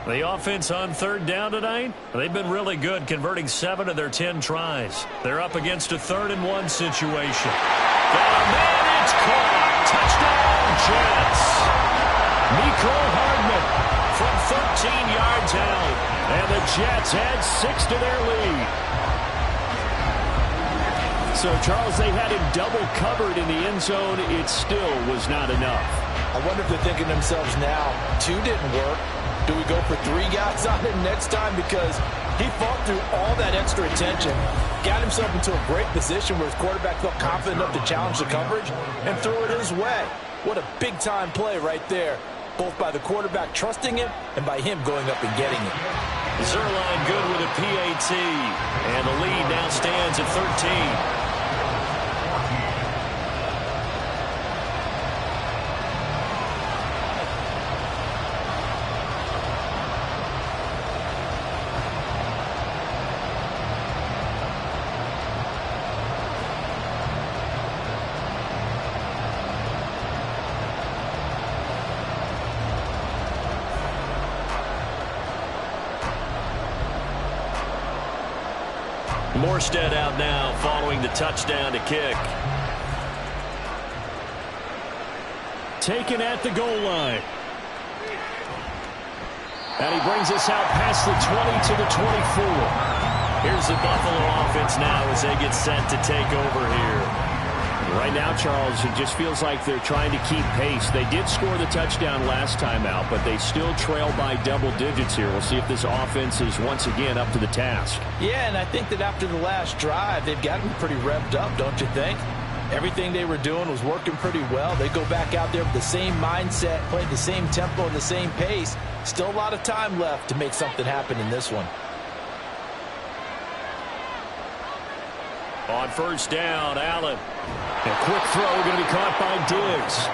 The offense on 3rd down tonight, they've been really good, converting 7 of their 10 tries. They're up against a 3rd and 1 situation. Got a man, it's caught. Touchdown, Jets. Mecole Hardman from 13 yards out. And the Jets add 6 to their lead. So, Charles, they had him double covered in the end zone. It still was not enough. I wonder if they're thinking to themselves now, 2 didn't work. Do we go for 3 guys on him next time? Because he fought through all that extra attention, got himself into a great position where his quarterback felt confident enough to challenge the coverage and threw it his way. What a big-time play right there, both by the quarterback trusting him and by him going up and getting it. Zerline good with a PAT, and the lead now stands at 13. Morstead out now following the touchdown to kick. Taken at the goal line. And he brings us out past the 20 to the 24. Here's the Buffalo offense now as they get set to take over here. Right now, Charles, it just feels like they're trying to keep pace. They did score the touchdown last time out, but they still trail by double digits here. We'll see if this offense is once again up to the task. Yeah, and I think that after the last drive, they've gotten pretty revved up, don't you think? Everything they were doing was working pretty well. They go back out there with the same mindset, play the same tempo and the same pace. Still a lot of time left to make something happen in this one. On first down, Allen. A quick throw going to be caught by Diggs.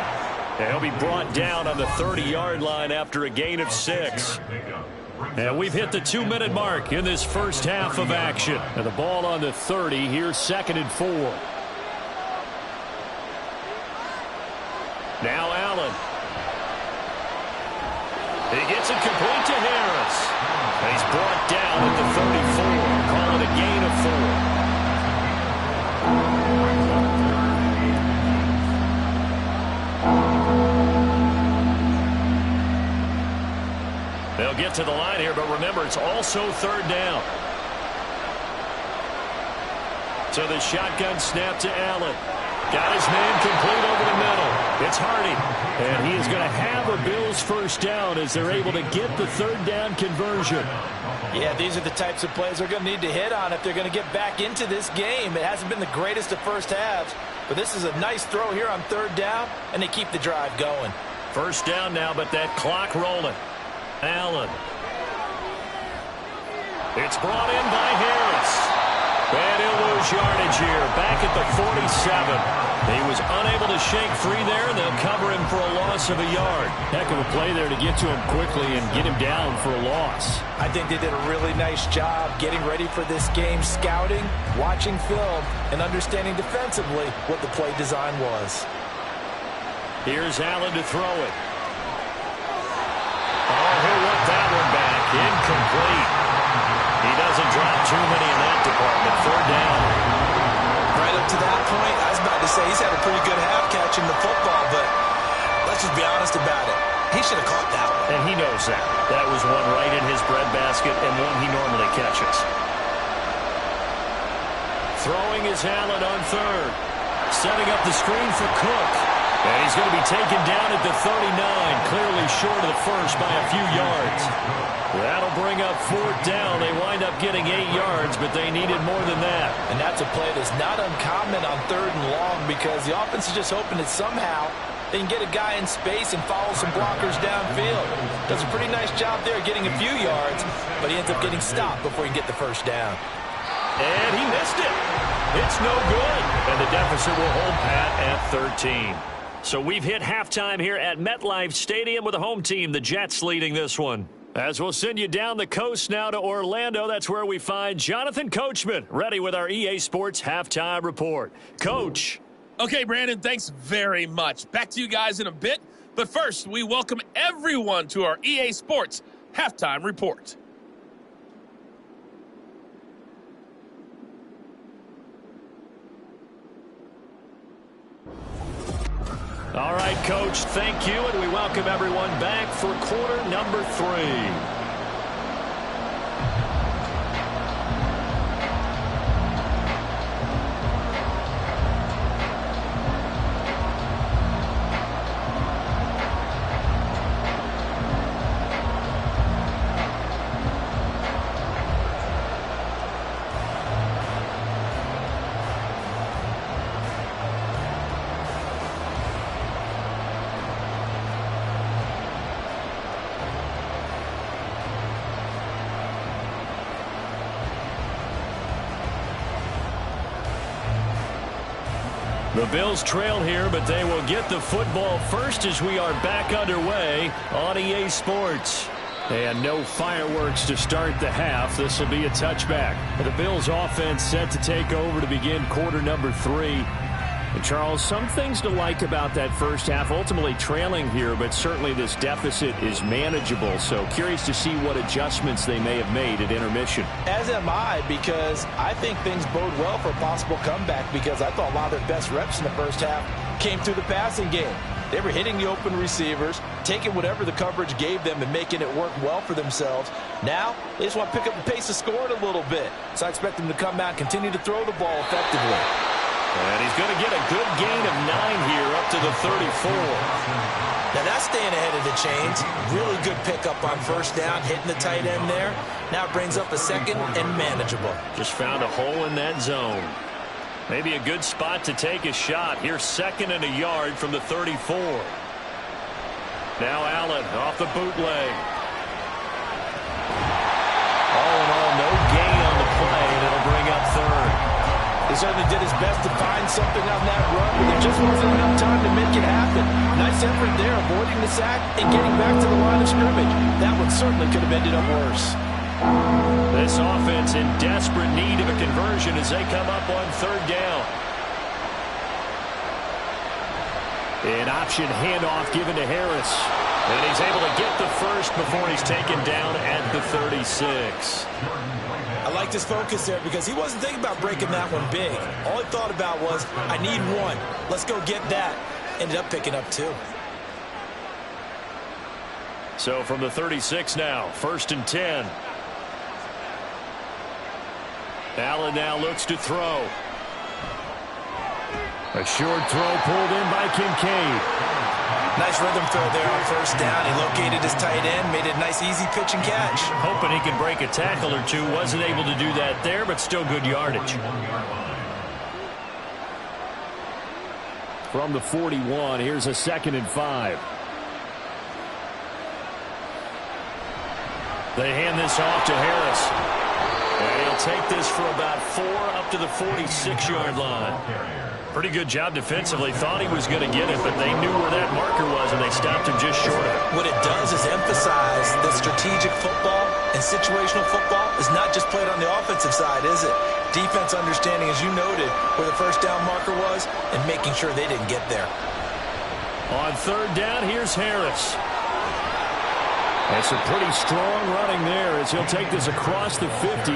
And he'll be brought down on the 30-yard line after a gain of 6. And we've hit the 2-minute mark in this first half of action. And the ball on the 30, here's 2nd and 4. Now Allen. He gets it complete to Harris. And he's brought down at the 34. Call it a gain of 4. They'll get to the line here, but remember, it's also 3rd down. So the shotgun snap to Allen. Got his man complete over the middle. It's Hardy. And he is going to have a Bills first down as they're able to get the 3rd down conversion. Yeah, these are the types of plays they're going to need to hit on if they're going to get back into this game. It hasn't been the greatest of first halves, but this is a nice throw here on 3rd down, and they keep the drive going. First down now, but that clock rolling. Allen. It's brought in by Harris. And he'll lose yardage here. Back at the 47. He was unable to shake free there, and they'll cover him for a loss of a yard. Heck of a play there to get to him quickly and get him down for a loss. I think they did a really nice job getting ready for this game, scouting, watching film, and understanding defensively what the play design was. Here's Allen to throw it. Oh, he'll want that one back. Incomplete. He doesn't drop too many in that department. 3rd down. Right up to that point, I was about to say he's had a pretty good half catching the football, but let's just be honest about it. He should have caught that one. And he knows that. That was one right in his breadbasket and one he normally catches. Throwing is Allen on 3rd. Setting up the screen for Cook. And he's going to be taken down at the 39, clearly short of the first by a few yards. That'll bring up 4th down. They wind up getting 8 yards, but they needed more than that. And that's a play that's not uncommon on 3rd and long because the offense is just hoping that somehow they can get a guy in space and follow some blockers downfield. Does a pretty nice job there getting a few yards, but he ends up getting stopped before he can get the first down. And he missed it. It's no good. And the deficit will hold pat at 13. So we've hit halftime here at MetLife Stadium with the home team, the Jets, leading this one. As we'll send you down the coast now to Orlando, that's where we find Jonathan Coachman, ready with our EA Sports Halftime Report. Coach. Okay, Brandon, thanks very much. Back to you guys in a bit. But first, we welcome everyone to our EA Sports Halftime Report. All right, Coach, thank you, and we welcome everyone back for quarter number 3. The Bills trail here, but they will get the football first as we are back underway on EA Sports. And no fireworks to start the half. This will be a touchback. The Bills offense set to take over to begin quarter number 3. And Charles, some things to like about that first half. Ultimately trailing here, but certainly this deficit is manageable. So curious to see what adjustments they may have made at intermission. As am I, because I think things bode well for a possible comeback, because I thought a lot of their best reps in the first half came through the passing game. They were hitting the open receivers, taking whatever the coverage gave them and making it work well for themselves. Now, they just want to pick up the pace of scoring a little bit. So I expect them to come out and continue to throw the ball effectively. And he's going to get a good gain of 9 here up to the 34. Now that's staying ahead of the chains. Really good pickup on first down, hitting the tight end there. Now it brings up a second and manageable. Just found a hole in that zone. Maybe a good spot to take a shot. Here's 2nd and a yard from the 34. Now Allen off the bootleg. All in all, no gain on the play, and it'll bring up 3rd. He certainly did his best to find something on that run, but there just wasn't enough time to make it happen. Nice effort there, avoiding the sack and getting back to the line of scrimmage. That one certainly could have ended up worse. This offense in desperate need of a conversion as they come up on 3rd down. An option handoff given to Harris. And he's able to get the first before he's taken down at the 36. I like his focus there because he wasn't thinking about breaking that one big. All he thought about was, I need 1. Let's go get that. Ended up picking up 2. So from the 36 now, 1st and 10. Allen now looks to throw. A short throw pulled in by Kincaid. Nice rhythm throw there on first down. He located his tight end, made it a nice easy pitch and catch. Hoping he can break a tackle or two. Wasn't able to do that there, but still good yardage. From the 41, here's a 2nd and 5. They hand this off to Harris. And he'll take this for about 4 up to the 46-yard line. Pretty good job defensively. Thought he was going to get it, but they knew where that marker was, and they stopped him just short of it. What it does is emphasize that strategic football and situational football is not just played on the offensive side, is it? Defense understanding, as you noted, where the first down marker was and making sure they didn't get there. On 3rd down, here's Harris. That's some pretty strong running there as he'll take this across the 50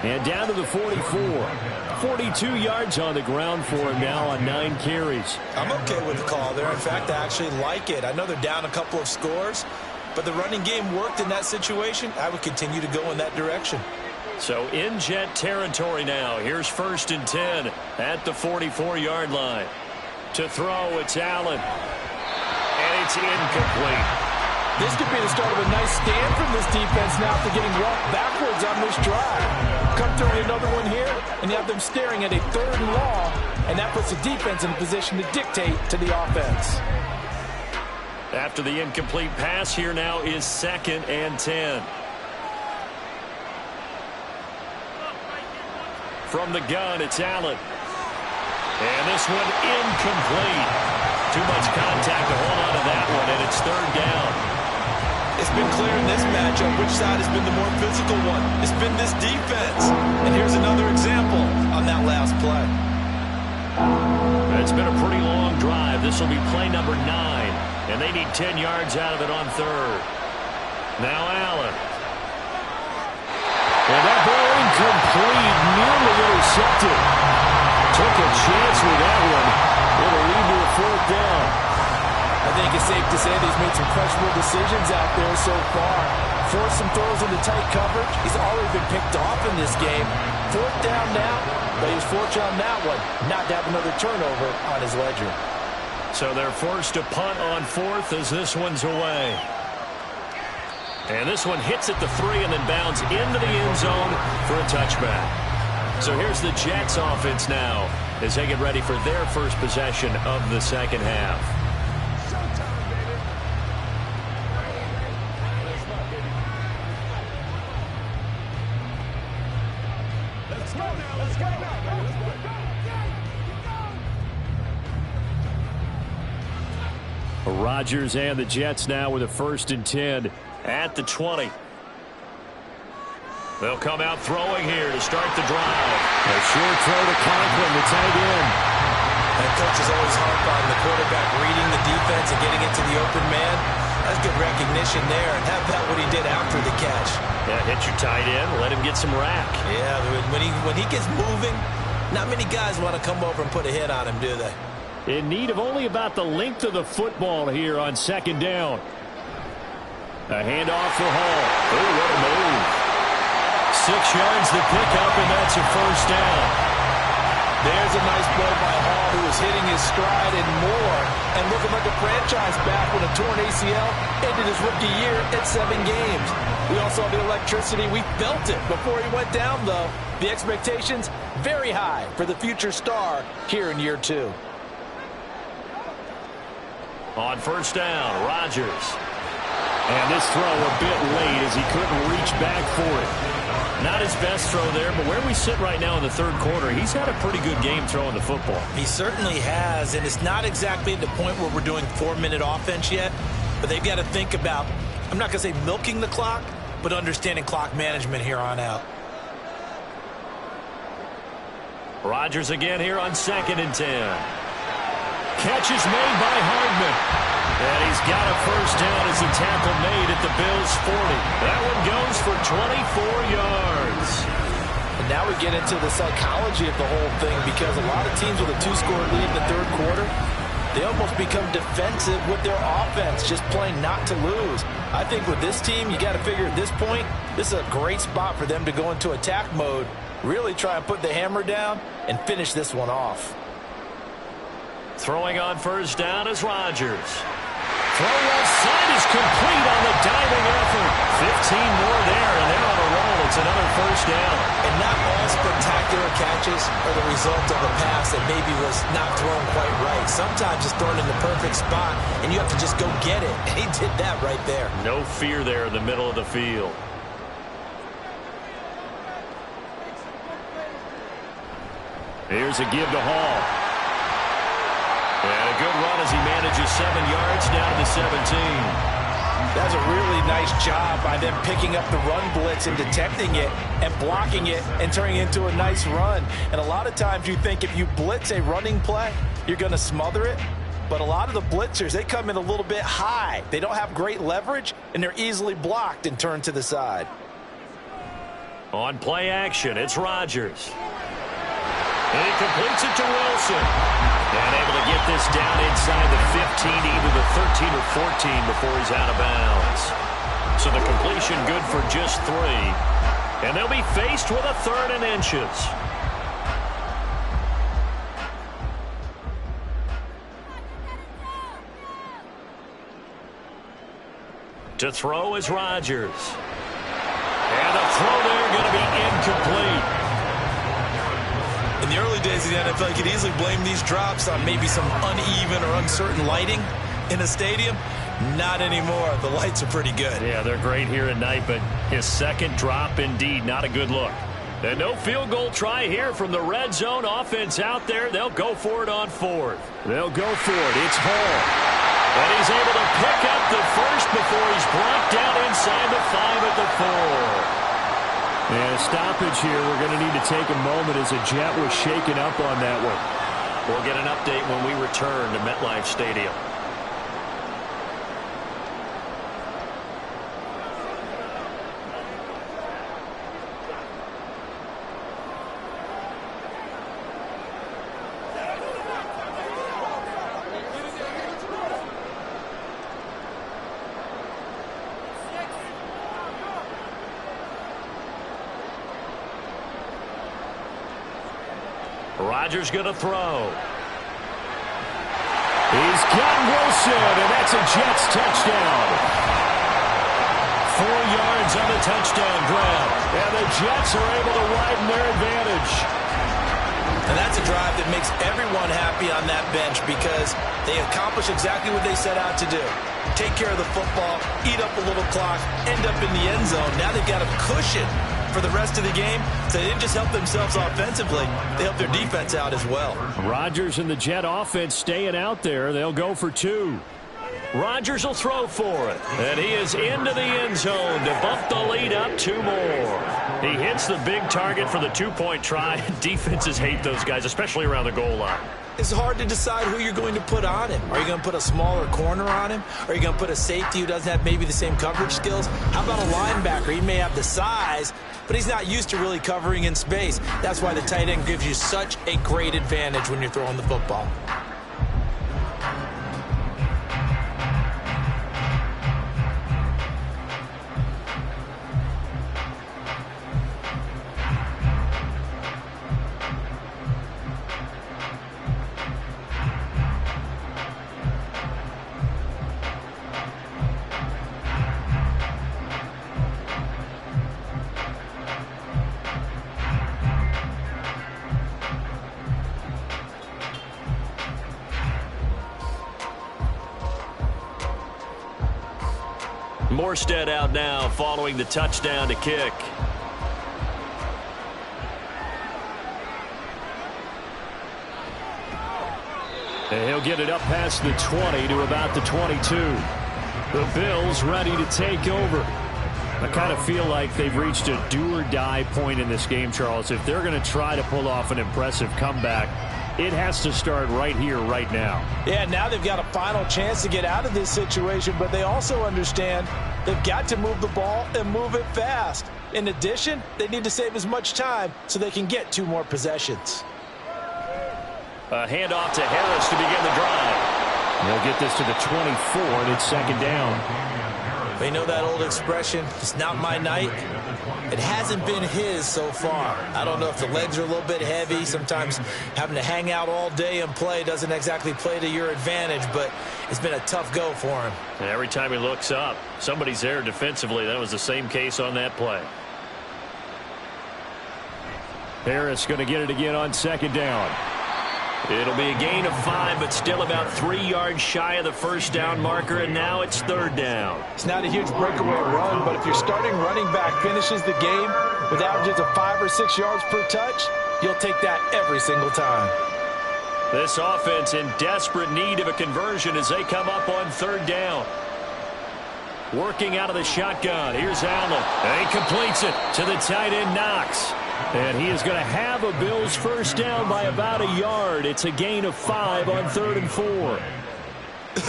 and down to the 44. 42 yards on the ground for him now on 9 carries. I'm okay with the call there. In fact, I actually like it. I know they're down a couple of scores, but the running game worked in that situation. I would continue to go in that direction. So in Jet territory now. Here's 1st and 10 at the 44-yard line. To throw, it's Allen. And it's incomplete. This could be the start of a nice stand from this defense now after getting walked backwards on this drive. Come through another one here, and you have them staring at a 3rd and long, and that puts the defense in a position to dictate to the offense. After the incomplete pass, here now is 2nd and 10. From the gun, it's Allen. And this one incomplete. Too much contact to hold on to that one, and it's 3rd down. It's been clear in this matchup which side has been the more physical one. It's been this defense. And here's another example on that last play. It's been a pretty long drive. This will be play number 9. And they need 10 yards out of it on 3rd. Now Allen. And that ball incomplete, nearly intercepted. Took a chance with that one. It'll lead to a 4th down. I think it's safe to say that he's made some questionable decisions out there so far. Forced some throws into tight coverage. He's already been picked off in this game. 4th down now, but he was fortunate on that one not to have another turnover on his ledger. So they're forced to punt on 4th as this one's away. And this one hits at the 3 and then bounds into the end zone for a touchback. So here's the Jets offense now as they get ready for their first possession of the 2nd half. Rodgers and the Jets now with a 1st and 10 at the 20. They'll come out throwing here to start the drive. A short throw to Conklin, the tight end. And coaches always harp on the quarterback reading the defense and getting into the open man. That's good recognition there, and have that what he did after the catch. Yeah, hit your tight end, let him get some rack. Yeah, when he gets moving, not many guys want to come over and put a hit on him, do they? In need of only about the length of the football here on second down. A handoff for Hall. Oh, what a move. 6 yards to pick up, and that's a first down. There's a nice play by Hall, who is hitting his stride and more, and looking like a franchise back when a torn ACL ended his rookie year at 7 games. We all saw the electricity. We felt it before he went down, though. The expectations very high for the future star here in year 2. On first down, Rodgers. And this throw a bit late as he couldn't reach back for it. Not his best throw there, but where we sit right now in the third quarter, he's had a pretty good game throwing the football. He certainly has, and it's not exactly at the point where we're doing 4-minute offense yet, but they've got to think about, I'm not going to say milking the clock, but understanding clock management here on out. Rodgers again here on 2nd and 10. Catch is made by Hardman. And he's got a first down as a tackle made at the Bills' 40. That one goes for 24 yards. And now we get into the psychology of the whole thing, because a lot of teams with a 2-score lead in the third quarter, they almost become defensive with their offense, just playing not to lose. I think with this team, you got to figure at this point, this is a great spot for them to go into attack mode, really try and put the hammer down and finish this one off. Throwing on first down is Rodgers. Throw left side is complete on the diving effort. 15 more there, and they're on a roll. It's another first down. And not all spectacular catches are the result of a pass that maybe was not thrown quite right. Sometimes it's thrown in the perfect spot, and you have to just go get it. And he did that right there. No fear there in the middle of the field. Here's a give to Hall. And a good run as he manages 7 yards down to the 17. That's a really nice job by them picking up the run blitz and detecting it and blocking it and turning it into a nice run. And a lot of times you think if you blitz a running play, you're going to smother it. But a lot of the blitzers, they come in a little bit high. They don't have great leverage, and they're easily blocked and turned to the side. On play action, it's Rodgers. And he completes it to Wilson. And able to get this down inside the 15, either the 13 or 14 before he's out of bounds. So the completion good for just 3. And they'll be faced with a 3rd and inches. To throw is Rodgers. And the throw there going to be incomplete. In the early days of the NFL, you could easily blame these drops on maybe some uneven or uncertain lighting in a stadium. Not anymore. The lights are pretty good. Yeah, they're great here at night, but his second drop, indeed, not a good look. And no field goal try here from the red zone offense out there. They'll go for it on 4th. They'll go for it. It's Hall. And he's able to pick up the first before he's brought down inside the 5 at the 4. And a stoppage here. We're going to need to take a moment as a Jet was shaken up on that one. We'll get an update when we return to MetLife Stadium. Rodgers going to throw. He's got Wilson, and that's a Jets touchdown. 4 yards on the touchdown grab, and the Jets are able to widen their advantage. And that's a drive that makes everyone happy on that bench, because they accomplish exactly what they set out to do. Take care of the football, eat up a little clock, end up in the end zone. Now they've got a cushion for the rest of the game, so they didn't just help themselves offensively, they helped their defense out as well. Rodgers and the Jet offense staying out there. They'll go for 2. Rodgers will throw for it, and he is into the end zone to bump the lead up 2 more. He hits the big target for the two-point try. Defenses hate those guys, especially around the goal line. It's hard to decide who you're going to put on him. Are you going to put a smaller corner on him? Are you going to put a safety who doesn't have maybe the same coverage skills? How about a linebacker? He may have the size, but he's not used to really covering in space. That's why the tight end gives you such a great advantage when you're throwing the football. Morstead out now following the touchdown to kick. And he'll get it up past the 20 to about the 22. The Bills ready to take over. I kind of feel like they've reached a do-or-die point in this game, Charles. If they're going to try to pull off an impressive comeback, it has to start right here, right now. Yeah, now they've got a final chance to get out of this situation, but they also understand they've got to move the ball and move it fast. In addition, they need to save as much time so they can get 2 more possessions. A handoff to Harris to begin the drive. They'll get this to the 24, and it's second down. They know that old expression, it's not my night. It hasn't been his so far. I don't know if the legs are a little bit heavy. Sometimes having to hang out all day and play doesn't exactly play to your advantage, but it's been a tough go for him. And every time he looks up, somebody's there defensively. That was the same case on that play. Harris going to get it again on second down. It'll be a gain of 5, but still about 3 yards shy of the first down marker, and now it's third down. It's not a huge breakaway run, but if your starting running back finishes the game with averages of 5 or 6 yards per touch, you'll take that every single time. This offense in desperate need of a conversion as they come up on third down. Working out of the shotgun. Here's Allen. And he completes it to the tight end, Knox. And he is going to have a Bills first down by about a yard. It's a gain of 5 on 3rd and 4.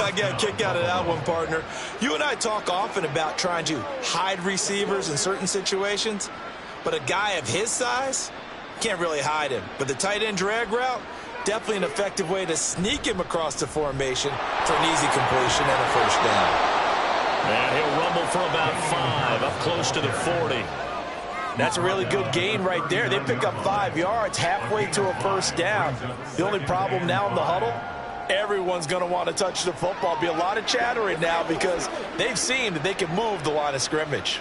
I got a kick out of that one, partner. You and I talk often about trying to hide receivers in certain situations, but a guy of his size can't really hide him. But the tight end drag route, definitely an effective way to sneak him across the formation for an easy completion and a first down. And he'll rumble for about 5, up close to the 40. That's a really good gain right there. They pick up 5 yards halfway to a first down. The only problem now in the huddle, everyone's going to want to touch the football. Be a lot of chattering now because they've seen that they can move the line of scrimmage.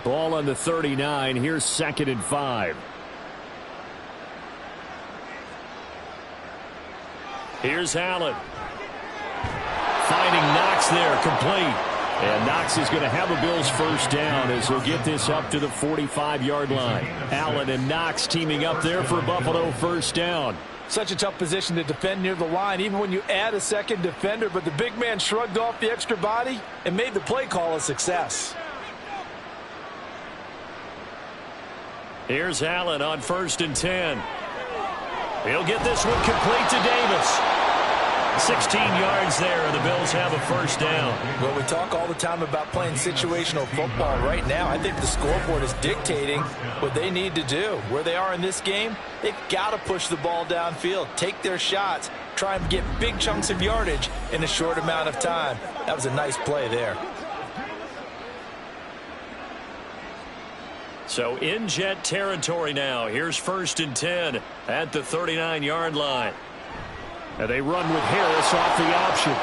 Ball on the 39. Here's 2nd and 5. Here's Allen. Finding Knox there, complete. And Knox is going to have a Bills first down as he'll get this up to the 45-yard line. Allen and Knox teaming up there for Buffalo first down. Such a tough position to defend near the line, even when you add a second defender. But the big man shrugged off the extra body and made the play call a success. Here's Allen on 1st and 10. He'll get this one complete to Davis. 16 yards there, and the Bills have a first down. Well, we talk all the time about playing situational football. Right now, I think the scoreboard is dictating what they need to do. Where they are in this game, they've got to push the ball downfield, take their shots, try and get big chunks of yardage in a short amount of time. That was a nice play there. So in Jet territory now. Here's 1st and 10 at the 39-yard line. And they run with Harris off the option.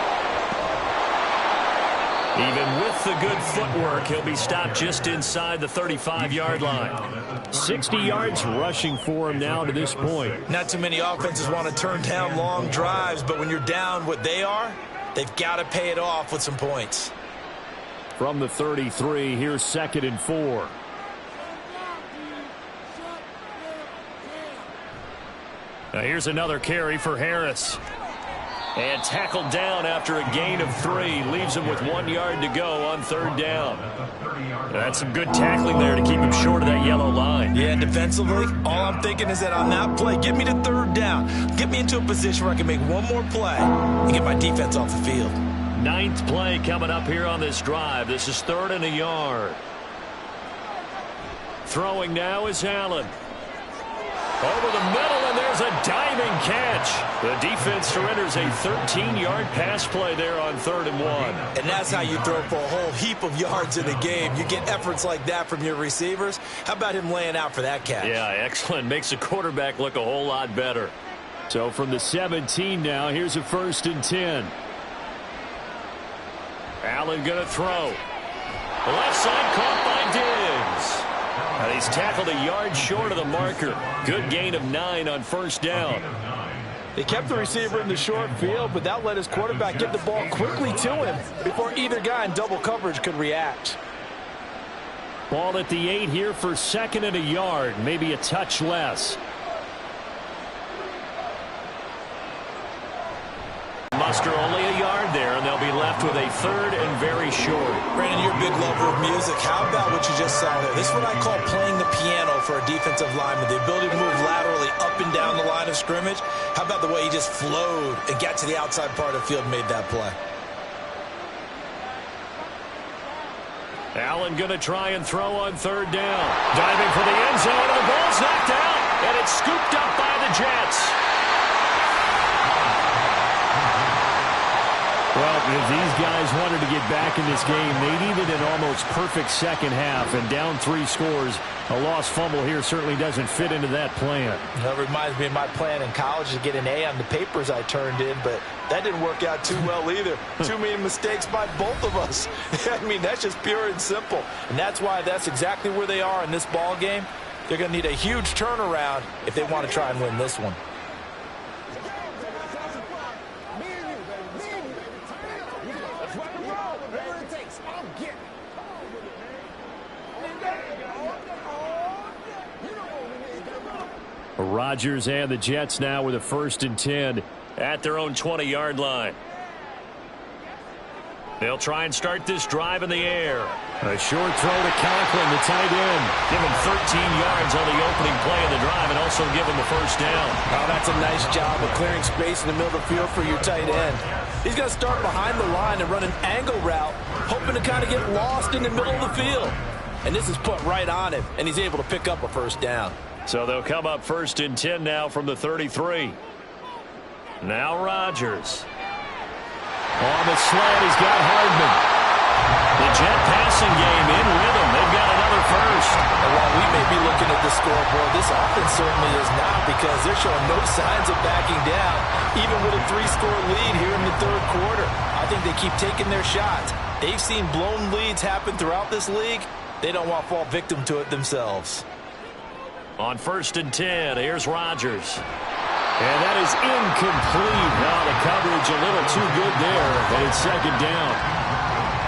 Even with the good footwork, he'll be stopped just inside the 35-yard line. 60 yards rushing for him now to this point. Not too many offenses want to turn down long drives, but when you're down what they are, they've got to pay it off with some points. From the 33, here's 2nd and 4. Now here's another carry for Harris. And tackled down after a gain of 3. Leaves him with 1 yard to go on 3rd down. That's some good tackling there to keep him short of that yellow line. Yeah, and defensively, all I'm thinking is that on that play, get me to 3rd down. Get me into a position where I can make one more play and get my defense off the field. 9th play coming up here on this drive. This is 3rd and a yard. Throwing now is Allen. Over the middle, and there's a diving catch. The defense surrenders a 13-yard pass play there on 3rd and 1. And that's how you throw for a whole heap of yards in a game. You get efforts like that from your receivers. How about him laying out for that catch? Yeah, excellent. Makes the quarterback look a whole lot better. So from the 17 now, here's a 1st and 10. Allen going to throw. Left side caught by Diggs. And he's tackled a yard short of the marker. Good gain of 9 on 1st down. They kept the receiver in the short field, but that let his quarterback get the ball quickly to him before either guy in double coverage could react. Ball at the 8 here for 2nd and a yard, maybe a touch less. Muster only a yard there, and they'll be left with a 3rd and very short. Brandon, you're a big lover of music. How about what you just saw there? This is what I call playing the piano for a defensive lineman. The ability to move laterally up and down the line of scrimmage. How about the way he just flowed and got to the outside part of the field and made that play? Allen going to try and throw on 3rd down. Diving for the end zone, and the ball's knocked out, and it's scooped up by the Jets. Well, if these guys wanted to get back in this game, they needed an almost perfect second half, and down 3 scores. A lost fumble here certainly doesn't fit into that plan. That reminds me of my plan in college to get an A on the papers I turned in, but that didn't work out too well either. Too many mistakes by both of us. I mean, that's just pure and simple. And that's why that's exactly where they are in this ball game. They're going to need a huge turnaround if they want to try and win this one. Rodgers and the Jets now with a 1st and 10 at their own 20-yard line. They'll try and start this drive in the air. A short throw to Conklin, the tight end. Give him 13 yards on the opening play of the drive and also give him a 1st down. Oh, that's a nice job of clearing space in the middle of the field for your tight end. He's going to start behind the line and run an angle route, hoping to kind of get lost in the middle of the field. And this is put right on him, and he's able to pick up a 1st down. So they'll come up 1st and 10 now from the 33. Now Rodgers. On the slant, he's got Hardman. The Jet passing game in rhythm. They've got another 1st. And while we may be looking at the scoreboard, this offense certainly is not, because they're showing no signs of backing down, even with a 3-score lead here in the 3rd quarter. I think they keep taking their shots. They've seen blown leads happen throughout this league. They don't want to fall victim to it themselves. On 1st and 10, here's Rodgers. And that is incomplete. Now the coverage a little too good there, and it's 2nd down.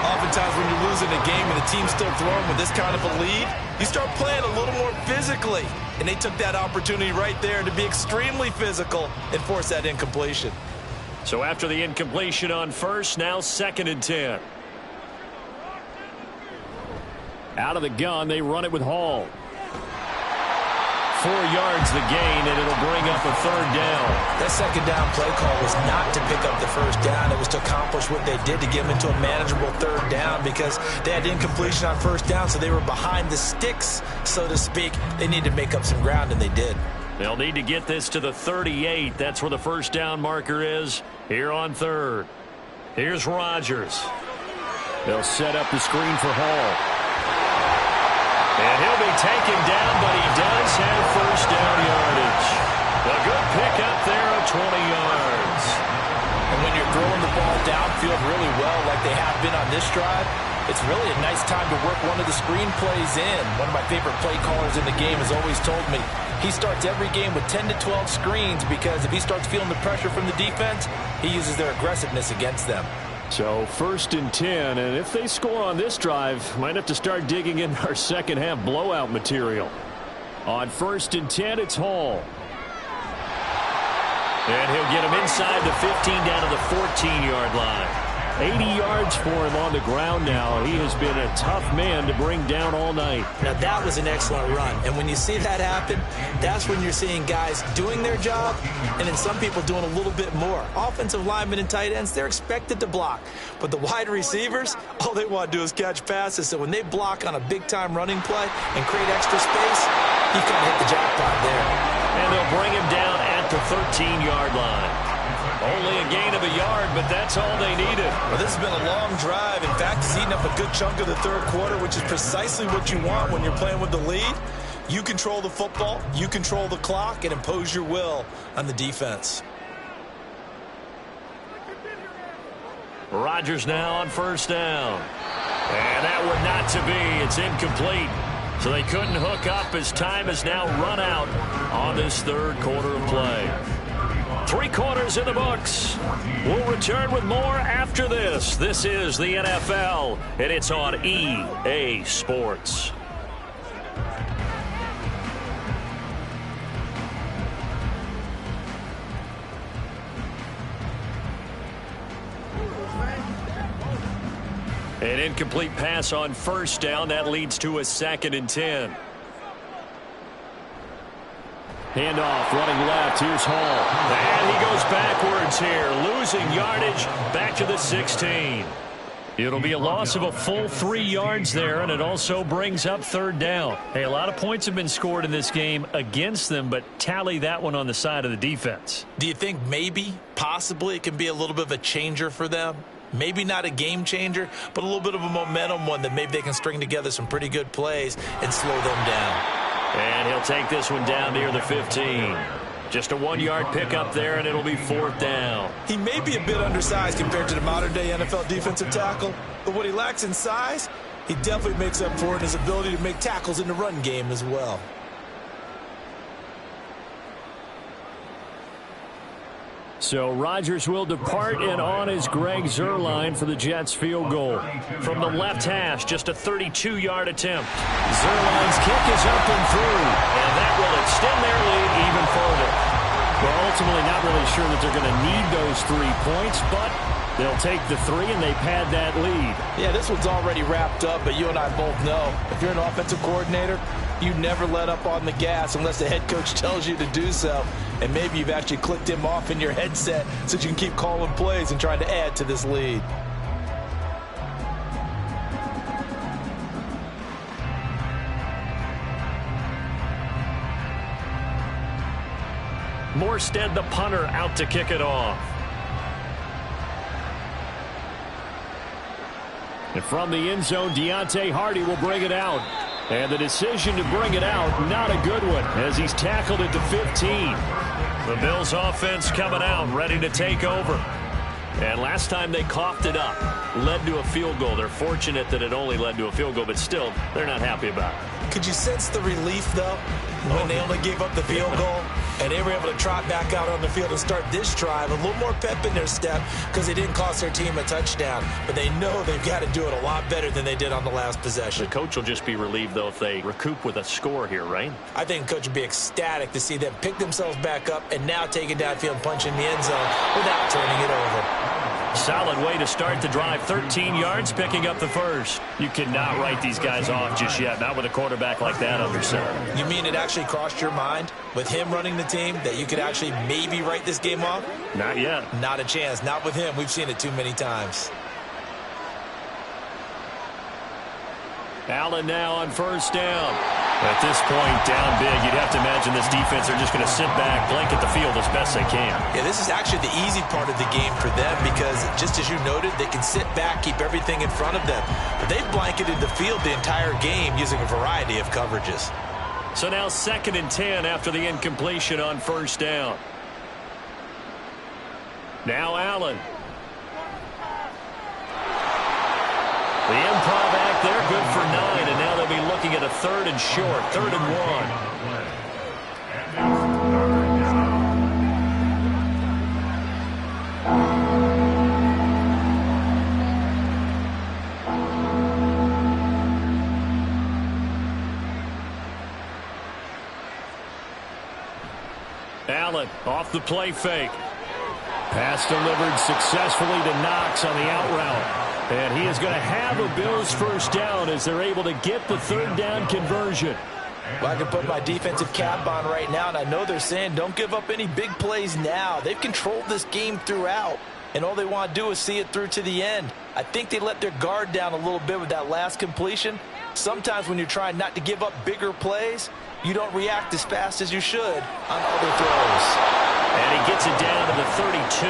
Oftentimes when you're losing a game and the team's still throwing with this kind of a lead, you start playing a little more physically. And they took that opportunity right there to be extremely physical and force that incompletion. So after the incompletion on 1st, now 2nd and 10. Out of the gun, they run it with Hall. 4 yards the gain, and it'll bring up a 3rd down. That 2nd down play call was not to pick up the 1st down. It was to accomplish what they did to get them into a manageable 3rd down, because they had incompletion on 1st down, so they were behind the sticks, so to speak. They needed to make up some ground, and they did. They'll need to get this to the 38. That's where the 1st down marker is here on 3rd. Here's Rodgers. They'll set up the screen for Hall. And he'll be taken down, but he does have 1st down yardage. A good pickup there of 20 yards. And when you're throwing the ball downfield really well like they have been on this drive, it's really a nice time to work one of the screen plays in. One of my favorite play callers in the game has always told me he starts every game with 10 to 12 screens, because if he starts feeling the pressure from the defense, he uses their aggressiveness against them. So 1st and 10, and if they score on this drive, might have to start digging in our second half blowout material. On 1st and 10, it's Hall. And he'll get him inside the 15 down to the 14-yard line. 80 yards for him on the ground now. He has been a tough man to bring down all night. Now, that was an excellent run. And when you see that happen, that's when you're seeing guys doing their job and then some people doing a little bit more. Offensive linemen and tight ends, they're expected to block. But the wide receivers, all they want to do is catch passes. So when they block on a big-time running play and create extra space, you kind of hit the jackpot there. And they'll bring him down at the 13-yard line. Only a gain of a yard, but that's all they needed. Well, this has been a long drive. In fact, he's eaten up a good chunk of the third quarter, which is precisely what you want when you're playing with the lead. You control the football, you control the clock, and impose your will on the defense. Rodgers now on first down. And that one not to be. It's incomplete. So they couldn't hook up as time has now run out on this third quarter of play. 3 quarters in the books. We'll return with more after this. This is the NFL, and it's on EA Sports. An incomplete pass on first down. That leads to a 2nd and 10. Handoff, running left. Here's Hall. And he goes backwards here, losing yardage back to the 16. It'll be a loss of a full 3 yards there, and it also brings up third down. Hey, a lot of points have been scored in this game against them, but tally that one on the side of the defense. Do you think maybe, possibly, it can be a little bit of a changer for them? Maybe not a game changer, but a little bit of a momentum one that maybe they can string together some pretty good plays and slow them down. And he'll take this one down near the 15. Just a 1-yard pickup there, and it'll be 4th down. He may be a bit undersized compared to the modern-day NFL defensive tackle, but what he lacks in size, he definitely makes up for it in his ability to make tackles in the run game as well. So Rodgers will depart, and on is Greg Zuerlein for the Jets field goal. From the left hash, just a 32-yard attempt. Zuerlein's kick is up and through, and that will extend their lead even further. We're ultimately not really sure that they're going to need those 3 points, but they'll take the 3 and they pad that lead. Yeah, this one's already wrapped up, but you and I both know if you're an offensive coordinator, you never let up on the gas unless the head coach tells you to do so. And maybe you've actually clicked him off in your headset so you can keep calling plays and trying to add to this lead. Morstead, the punter, out to kick it off. And from the end zone, Deontay Hardy will bring it out. And the decision to bring it out, not a good one, as he's tackled at the 15. The Bills offense coming out, ready to take over. And last time they coughed it up, led to a field goal. They're fortunate that it only led to a field goal, but still, they're not happy about it. Could you sense the relief, though, when they only gave up the field goal and they were able to trot back out on the field and start this drive? A little more pep in their step because they didn't cost their team a touchdown, but they know they've got to do it a lot better than they did on the last possession. The coach will just be relieved, though, if they recoup with a score here, right? I think the coach would be ecstatic to see them pick themselves back up and now take it downfield and punch in the end zone without turning it over. Solid way to start the drive. 13 yards, picking up the first. You cannot write these guys off just yet, not with a quarterback like that under center. You mean it actually crossed your mind with him running the team that you could actually maybe write this game off? Not yet. Not a chance. Not with him. We've seen it too many times. Allen now on first down. At this point, down big, you'd have to imagine this defense are just going to sit back, blanket the field as best they can. Yeah, this is actually the easy part of the game for them because, just as you noted, they can sit back, keep everything in front of them. But they've blanketed the field the entire game using a variety of coverages. So now 2nd and 10 after the incompletion on first down. Now Allen. The improv act there, good for 9, and now they'll be looking at a 3rd and short, 3rd and 1. Allen off the play fake. Pass delivered successfully to Knox on the out route. And he is going to have a Bills first down as they're able to get the third down conversion. Well, I can put my defensive cap on right now, and I know they're saying don't give up any big plays now. They've controlled this game throughout, and all they want to do is see it through to the end. I think they let their guard down a little bit with that last completion. Sometimes when you're trying not to give up bigger plays, you don't react as fast as you should on other throws. And he gets it down to the 32.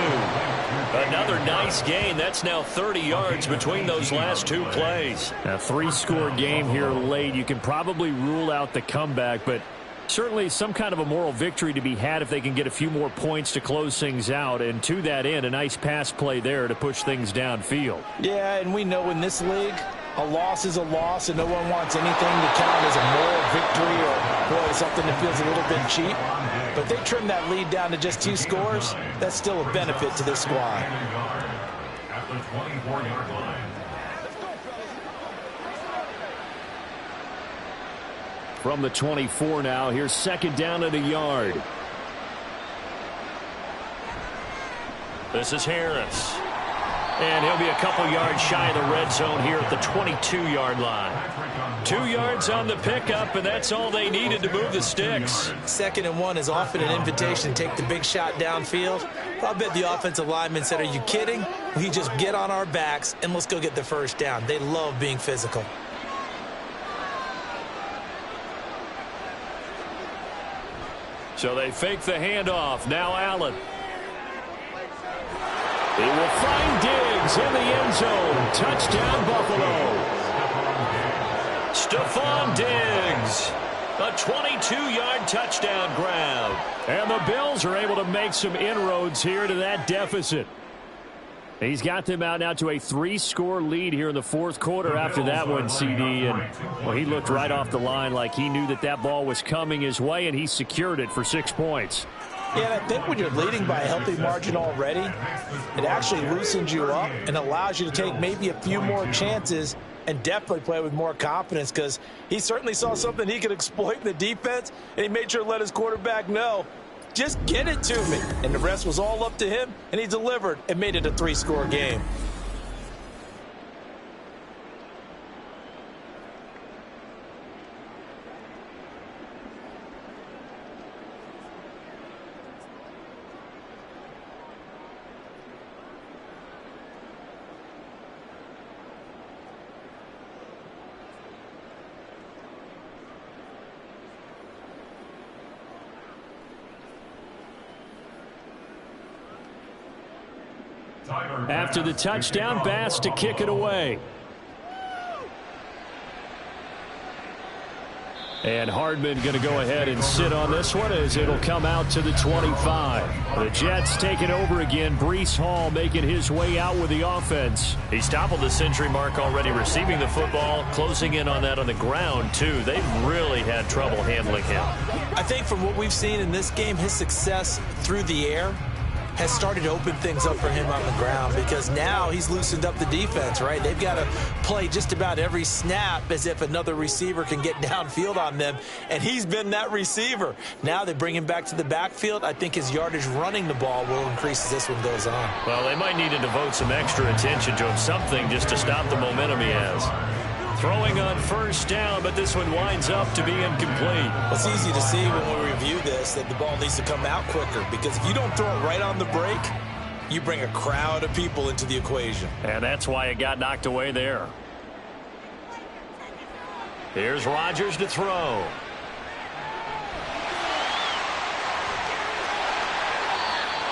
Another nice gain. That's now 30 yards between those last two plays. A three-score game here late. You can probably rule out the comeback, but certainly some kind of a moral victory to be had if they can get a few more points to close things out. And to that end, a nice pass play there to push things downfield. Yeah, and we know in this league, a loss is a loss, and no one wants anything to count as a moral victory or, boy, something that feels a little bit cheap. But if they trim that lead down to just 2 scores, that's still a benefit to this squad. At the 24-yard line. From the 24 now, here's second down at a yard. This is Harris. And he'll be a couple yards shy of the red zone here at the 22-yard line. 2 yards on the pickup, and that's all they needed to move the sticks. 2nd and 1 is often an invitation to take the big shot downfield. I'll bet the offensive lineman said, are you kidding? We just get on our backs and let's go get the first down. They love being physical. So they fake the handoff. Now Allen. He will find Diggs in the end zone. Touchdown, Buffalo. Stephon Diggs. A 22-yard touchdown grab. And the Bills are able to make some inroads here to that deficit. He's got them out now to a 3-score lead here in the fourth quarter after that one, CD. And, well, he looked right off the line like he knew that that ball was coming his way, and he secured it for 6 points. Yeah, and I think when you're leading by a healthy margin already, it actually loosens you up and allows you to take maybe a few more chances and definitely play with more confidence, because he certainly saw something he could exploit in the defense, and he made sure to let his quarterback know, just get it to me. And the rest was all up to him, and he delivered and made it a 3-score game. After the touchdown, Bass to kick it away. And Hardman going to go ahead and sit on this one as it'll come out to the 25. The Jets take it over again. Breece Hall making his way out with the offense. He's toppled the century mark already receiving the football, closing in on that on the ground, too. They've really had trouble handling him. I think from what we've seen in this game, his success through the air has started to open things up for him on the ground, because now he's loosened up the defense, right? They've got to play just about every snap as if another receiver can get downfield on them, and he's been that receiver. Now they bring him back to the backfield. I think his yardage running the ball will increase as this one goes on. Well, they might need to devote some extra attention to him, something just to stop the momentum he has. Throwing on first down, but this one winds up to be incomplete. Well, it's easy to see when we review this that the ball needs to come out quicker, because if you don't throw it right on the break, you bring a crowd of people into the equation. And that's why it got knocked away there. Here's Rodgers to throw.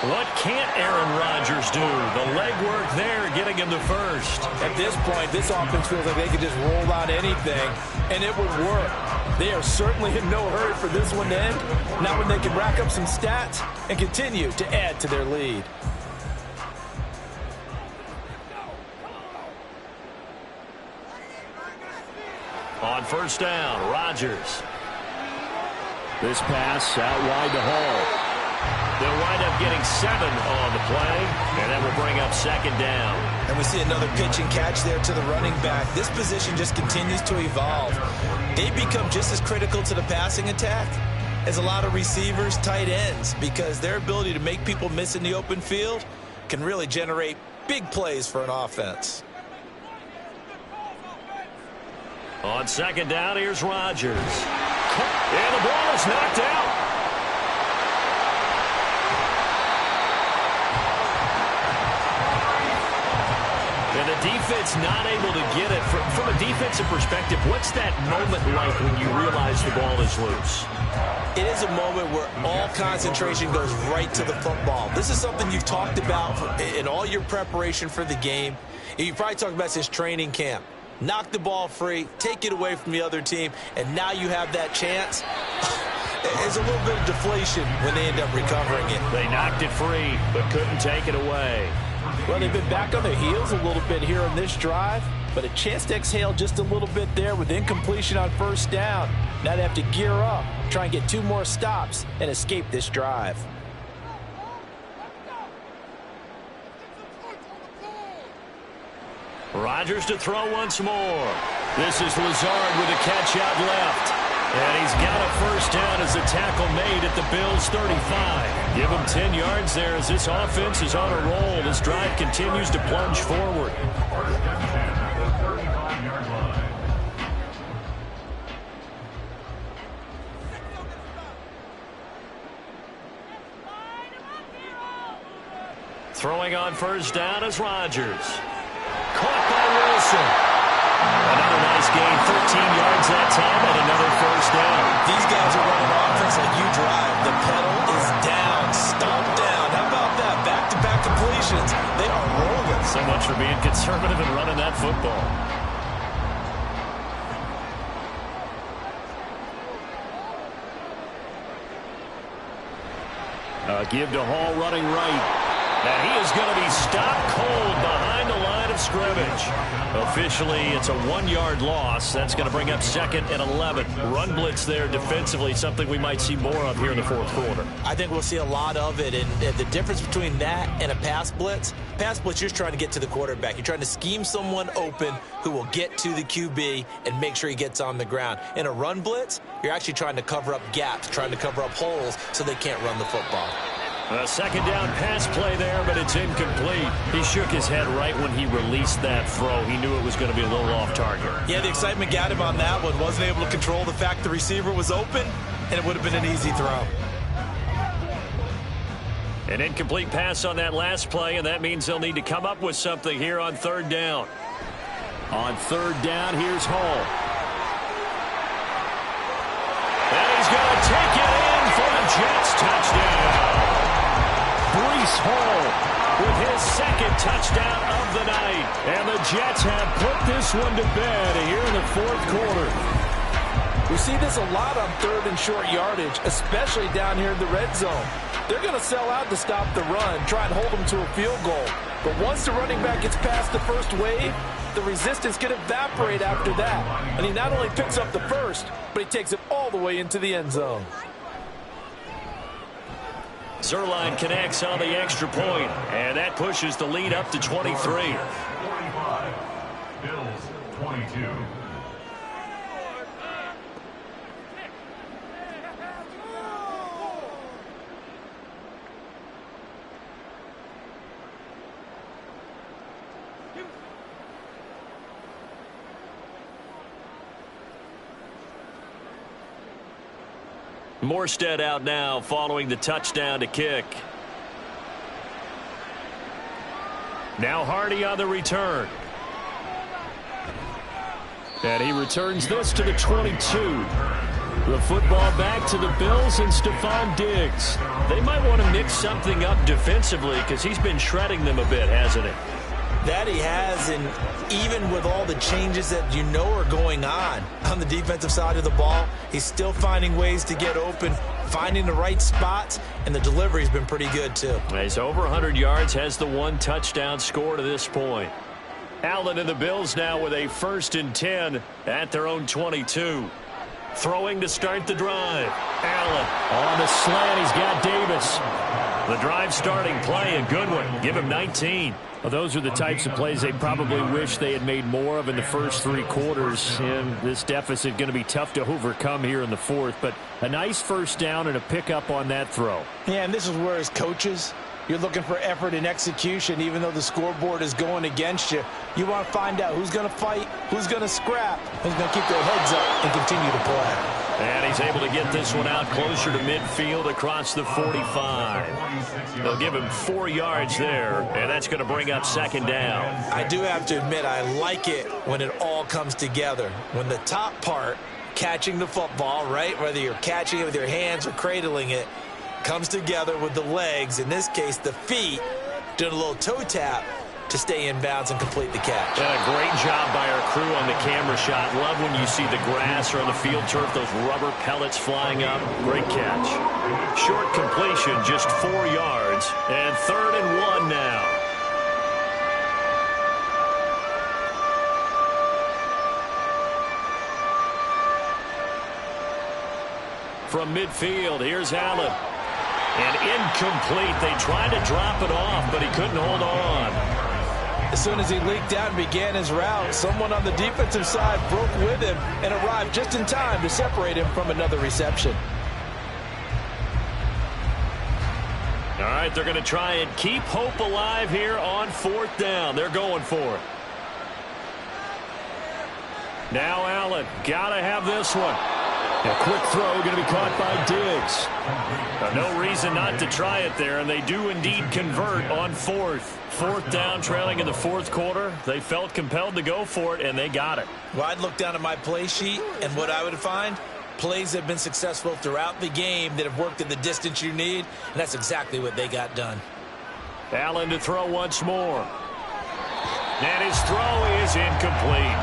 What can't Aaron Rodgers do? The legwork there getting him the first. At this point, this offense feels like they could just roll out anything, and it would work. They are certainly in no hurry for this one to end. Not when they can rack up some stats and continue to add to their lead. On first down, Rodgers. This pass out wide to Hall. They'll wind up getting 7 on the play, and that will bring up second down. And we see another pitch and catch there to the running back. This position just continues to evolve. They become just as critical to the passing attack is a lot of receivers, tight ends, because their ability to make people miss in the open field can really generate big plays for an offense. On second down, here's Rodgers. And the ball is knocked out. And the defense not able to get it. From a defensive perspective, what's that moment like when you realize the ball is loose? It is a moment where all concentration goes right to the football. This is something you've talked about in all your preparation for the game. You probably talked about since training camp. Knock the ball free, take it away from the other team, and now you have that chance. There's a little bit of deflation when they end up recovering it. They knocked it free, but couldn't take it away. Well, they've been back on their heels a little bit here on this drive, but a chance to exhale just a little bit there with incompletion on first down. Now they have to gear up, try and get 2 more stops, and escape this drive. Rodgers to throw once more. This is Lazard with a catch out left. And he's got a first down as the tackle made at the Bills' 35. Give him 10 yards there as this offense is on a roll. This drive continues to plunge forward. First and 10 at the 35-yard line. Throwing on first down is Rodgers. Caught by Wilson. Another nice gain, 13 yards that time, and another first down. These guys are running offense like you drive. The pedal is down, stomp down. How about that? Back-to-back completions. They are rolling. So much for being conservative and running that football. Give to Hall running right. And he is going to be stopped cold behind the line of scrimmage. Officially, it's a 1-yard loss. That's going to bring up 2nd and 11. Run blitz there defensively, something we might see more of here in the 4th quarter. I think we'll see a lot of it, and the difference between that and a pass blitz, you're just trying to get to the quarterback. You're trying to scheme someone open who will get to the QB and make sure he gets on the ground. In a run blitz, you're actually trying to cover up gaps, trying to cover up holes so they can't run the football. A second down pass play there, but it's incomplete. He shook his head right when he released that throw. He knew it was going to be a little off target. Yeah, the excitement got him on that one. Wasn't able to control the fact the receiver was open, and it would have been an easy throw. An incomplete pass on that last play, and that means they'll need to come up with something here on 3rd down. On 3rd down, here's Hall. And he's going to take it in for the Jets touchdown. Breece Hall with his 2nd touchdown of the night. And the Jets have put this one to bed here in the 4th quarter. We see this a lot on 3rd and short yardage, especially down here in the red zone. They're going to sell out to stop the run, try and hold them to a field goal. But once the running back gets past the first wave, the resistance can evaporate after that. And he not only picks up the first, but he takes it all the way into the end zone. Zerline connects on the extra point, and that pushes the lead up to 23. 45. Bills 22. Morstead out now following the touchdown to kick. Now Hardy on the return. And he returns this to the 22. The football back to the Bills and Stephon Diggs. They might want to mix something up defensively because he's been shredding them a bit, hasn't he? That he has, and even with all the changes that you know are going on the defensive side of the ball, he's still finding ways to get open, finding the right spots, and the delivery's been pretty good too. He's over 100 yards, has the 1 touchdown score to this point. Allen and the Bills now with a 1st and 10 at their own 22. Throwing to start the drive. Allen on the slant. He's got Davis. The drive starting play, a good one. Give him 19. Well, those are the types of plays they probably wish they had made more of in the first 3 quarters. And this deficit going to be tough to overcome here in the fourth. But a nice first down and a pickup on that throw. Yeah, and this is where as coaches, you're looking for effort and execution, even though the scoreboard is going against you. You want to find out who's going to fight, who's going to scrap, who's going to keep their heads up and continue to play. And he's able to get this one out closer to midfield across the 45. They'll give him 4 yards there, and that's going to bring up second down. I do have to admit, I like it when it all comes together. When the top part, catching the football, right, whether you're catching it with your hands or cradling it, comes together with the legs, in this case the feet, doing a little toe tap to stay in bounds and complete the catch. And a great job by our crew on the camera shot. Love when you see the grass or on the field turf, those rubber pellets flying up. Great catch. Short completion, just 4 yards, and 3rd and 1 now. From midfield, here's Allen. And incomplete. They tried to drop it off, but he couldn't hold on. As soon as he leaked out and began his route, someone on the defensive side broke with him and arrived just in time to separate him from another reception. All right, they're going to try and keep hope alive here on 4th down. They're going for it. Now Allen, got to have this one. A quick throw going to be caught by Diggs. No reason not to try it there, and they do indeed convert on 4th. 4th down, trailing in the 4th quarter. They felt compelled to go for it, and they got it. Well, I'd look down at my play sheet, and what I would find, plays that have been successful throughout the game that have worked at the distance you need, and that's exactly what they got done. Allen to throw once more. And his throw is incomplete.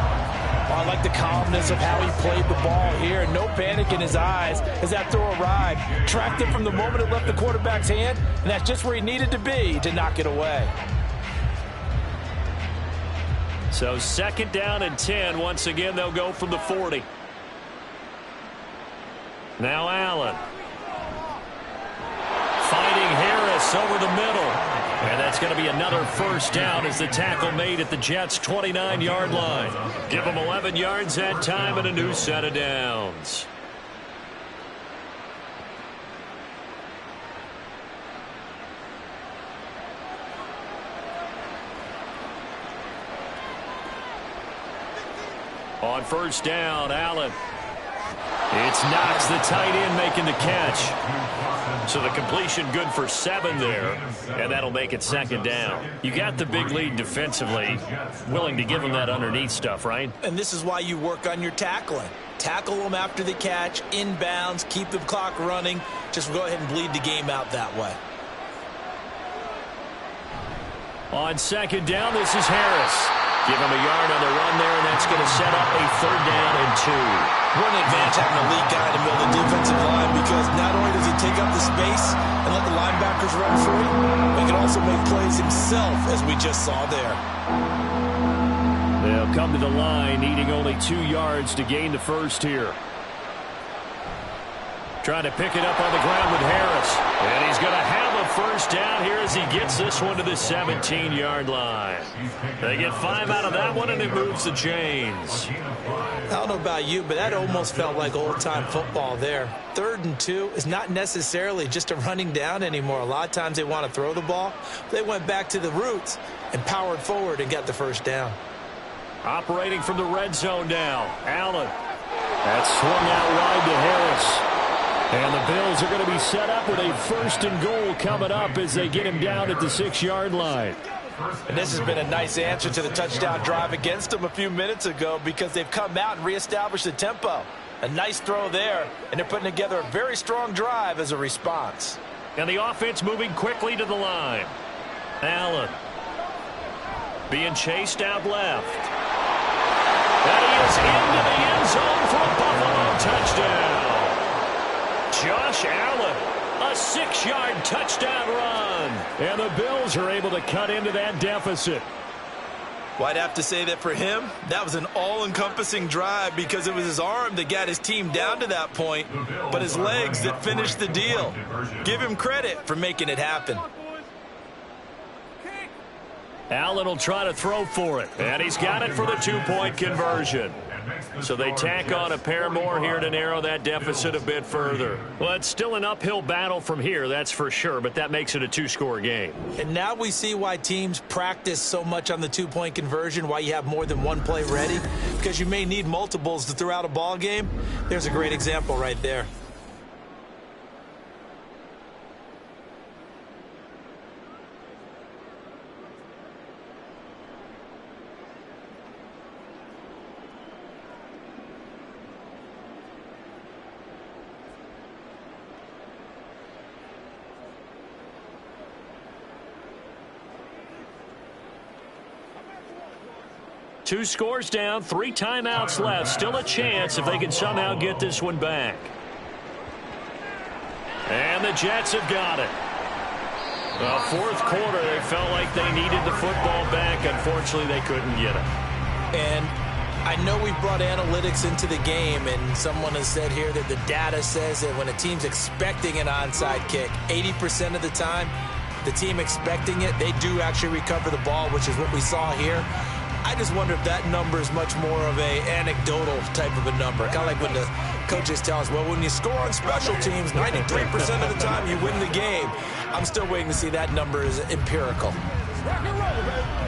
I like the calmness of how he played the ball here. No panic in his eyes as that throw arrived. Tracked it from the moment it left the quarterback's hand, and that's just where he needed to be to knock it away. So 2nd down and 10. Once again, they'll go from the 40. Now Allen. Fighting Harris over the middle. And that's going to be another first down as the tackle made at the Jets' 29-yard line. Give them 11 yards that time and a new set of downs. On 1st down, Allen. It's Knox, the tight end, making the catch. So the completion good for 7 there, and that'll make it 2nd down. You got the big lead defensively, willing to give them that underneath stuff, right? And this is why you work on your tackling. Tackle them after the catch, inbounds, keep the clock running. Just go ahead and bleed the game out that way. On 2nd down, this is Harris. Give him a yard on the run there, and that's going to set up a 3rd down and 2. What an advantage having a lead guy in the middle of the defensive line, because not only does he take up the space and let the linebackers run free, but he can also make plays himself, as we just saw there. They'll come to the line, needing only 2 yards to gain the first here. Trying to pick it up on the ground with Harris. And he's going to have a first down here as he gets this one to the 17-yard line. They get 5 out of that one, and it moves the chains. I don't know about you, but that almost felt like old-time football there. 3rd and 2 is not necessarily just a running down anymore. A lot of times they want to throw the ball. They went back to the roots and powered forward and got the first down. Operating from the red zone now, Allen. That's swung out wide to Harris. And the Bills are going to be set up with a 1st and goal coming up as they get him down at the 6-yard line. And this has been a nice answer to the touchdown drive against them a few minutes ago, because they've come out and reestablished the tempo. A nice throw there, and they're putting together a very strong drive as a response. And the offense moving quickly to the line. Allen being chased out left. And he is into the end zone for a Buffalo touchdown. Josh Allen, a 6-yard touchdown run. And the Bills are able to cut into that deficit. Well, I'd have to say that for him, that was an all-encompassing drive because it was his arm that got his team down to that point, but his legs that finished the deal. Give him credit for making it happen. Allen will try to throw for it, and he's got it for the two-point conversion. So they tack on a pair more here to narrow that deficit a bit further. Well, it's still an uphill battle from here, that's for sure, but that makes it a two-score game. And now we see why teams practice so much on the two-point conversion, why you have more than one play ready, because you may need multiples to throw out a ball game. There's a great example right there. Two scores down, 3 timeouts left. Still a chance if they can somehow get this one back. And the Jets have got it. Well, fourth quarter, they felt like they needed the football back. Unfortunately, they couldn't get it. And I know we've brought analytics into the game, and someone has said here that the data says that when a team's expecting an onside kick, 80% of the time, the team expecting it, they do actually recover the ball, which is what we saw here. I just wonder if that number is much more of a anecdotal type of a number. Kind of like when the coaches tell us, well, when you score on special teams, 93% of the time you win the game. I'm still waiting to see that number is empirical. Rock and roll, baby.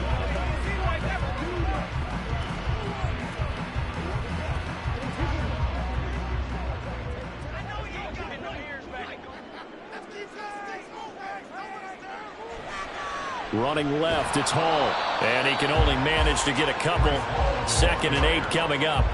Running left, it's Hall. And he can only manage to get a couple. 2nd and 8 coming up.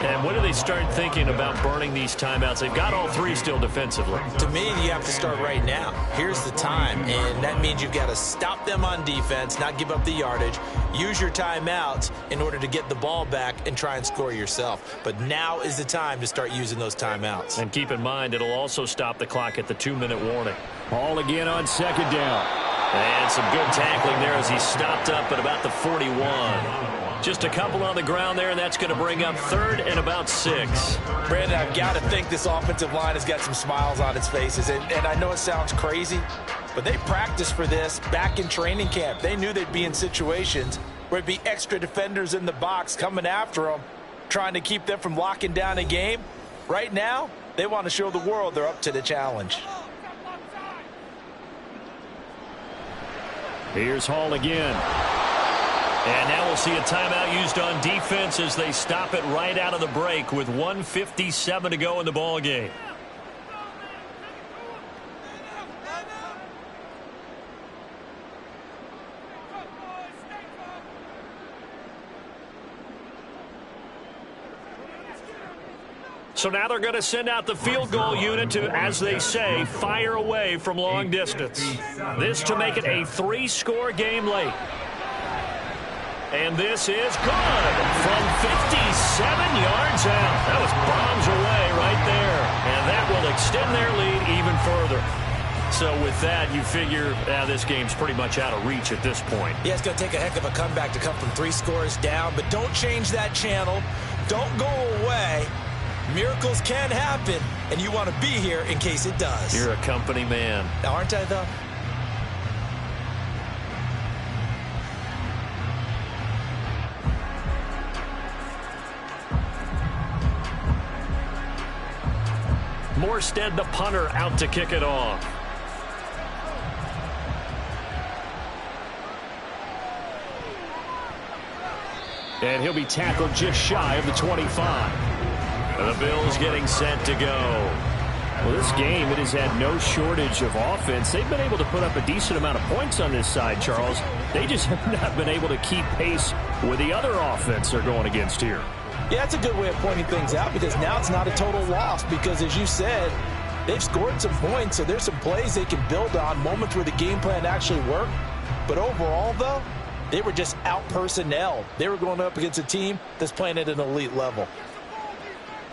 And when do they start thinking about burning these timeouts? They've got all 3 still defensively. To me, you have to start right now. Here's the time, and that means you've got to stop them on defense, not give up the yardage, use your timeouts in order to get the ball back and try and score yourself. But now is the time to start using those timeouts. And keep in mind, it'll also stop the clock at the 2-minute warning. Hall again on 2nd down. And some good tackling there as he stopped up at about the 41. Just a couple on the ground there, and that's going to bring up 3rd and about 6. Brandon, I've got to think this offensive line has got some smiles on its faces. And I know it sounds crazy, but they practiced for this back in training camp. They knew they'd be in situations where it'd be extra defenders in the box coming after them, trying to keep them from locking down a game. Right now, they want to show the world they're up to the challenge. Here's Hall again. And now we'll see a timeout used on defense as they stop it right out of the break with 1:57 to go in the ball game. So now they're going to send out the field goal unit to, as they say, fire away from long distance. This to make it a 3-score game late. And this is good from 57 yards out. That was bombs away right there. And that will extend their lead even further. So with that, you figure this game's pretty much out of reach at this point. Yeah, it's going to take a heck of a comeback to come from 3 scores down. But don't change that channel. Don't go away. Miracles can happen, and you want to be here in case it does. You're a company man. Aren't I, though? Morstead, the punter, out to kick it off. And he'll be tackled just shy of the 25. The Bills getting set to go. Well, this game, it has had no shortage of offense. They've been able to put up a decent amount of points on this side, Charles. They just have not been able to keep pace with the other offense they're going against here. Yeah, that's a good way of pointing things out because now it's not a total loss because, as you said, they've scored some points, so there's some plays they can build on, moments where the game plan actually worked. But overall, though, they were just out-personnel. They were going up against a team that's playing at an elite level.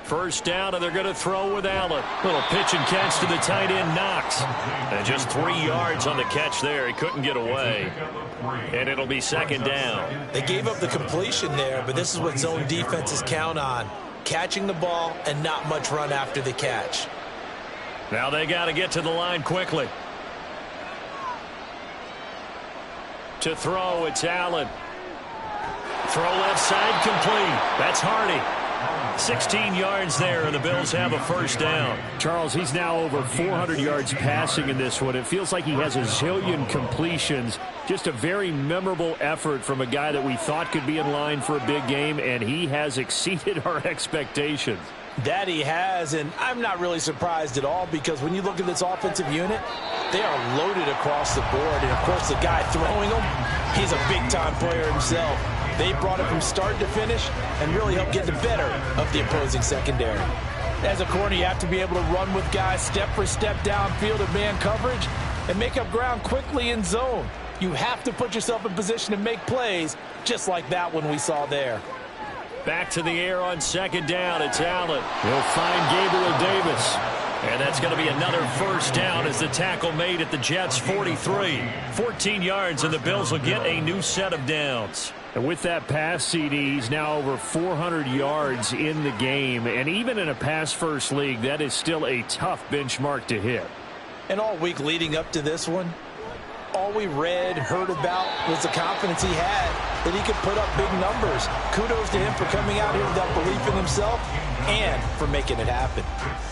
First down, and they're going to throw with Allen. Little pitch and catch to the tight end, Knox. And just 3 yards on the catch there. He couldn't get away. And it'll be second down. They gave up the completion there, but this is what zone defenses count on. Catching the ball and not much run after the catch. Now they got to get to the line quickly. To throw, it's Allen. Throw left side complete. That's Hardy. 16 yards there, and the Bills have a first down. Charles, he's now over 400 yards passing in this one. It feels like he has a zillion completions. Just a very memorable effort from a guy that we thought could be in line for a big game, and he has exceeded our expectations. That he has, and I'm not really surprised at all because when you look at this offensive unit, they are loaded across the board. And, of course, the guy throwing them, he's a big-time player himself. They brought it from start to finish and really helped get the better of the opposing secondary. As a corner, you have to be able to run with guys step for step downfield of man coverage and make up ground quickly in zone. You have to put yourself in position to make plays just like that one we saw there. Back to the air on second down. It's Allen. He'll find Gabriel Davis. And that's going to be another first down as the tackle made at the Jets' 43. 14 yards, and the Bills will get a new set of downs. And with that pass, CD, he's now over 400 yards in the game. And even in a pass-first league, that is still a tough benchmark to hit. And all week leading up to this one, all we read, heard about was the confidence he had that he could put up big numbers. Kudos to him for coming out here with that belief in himself and for making it happen.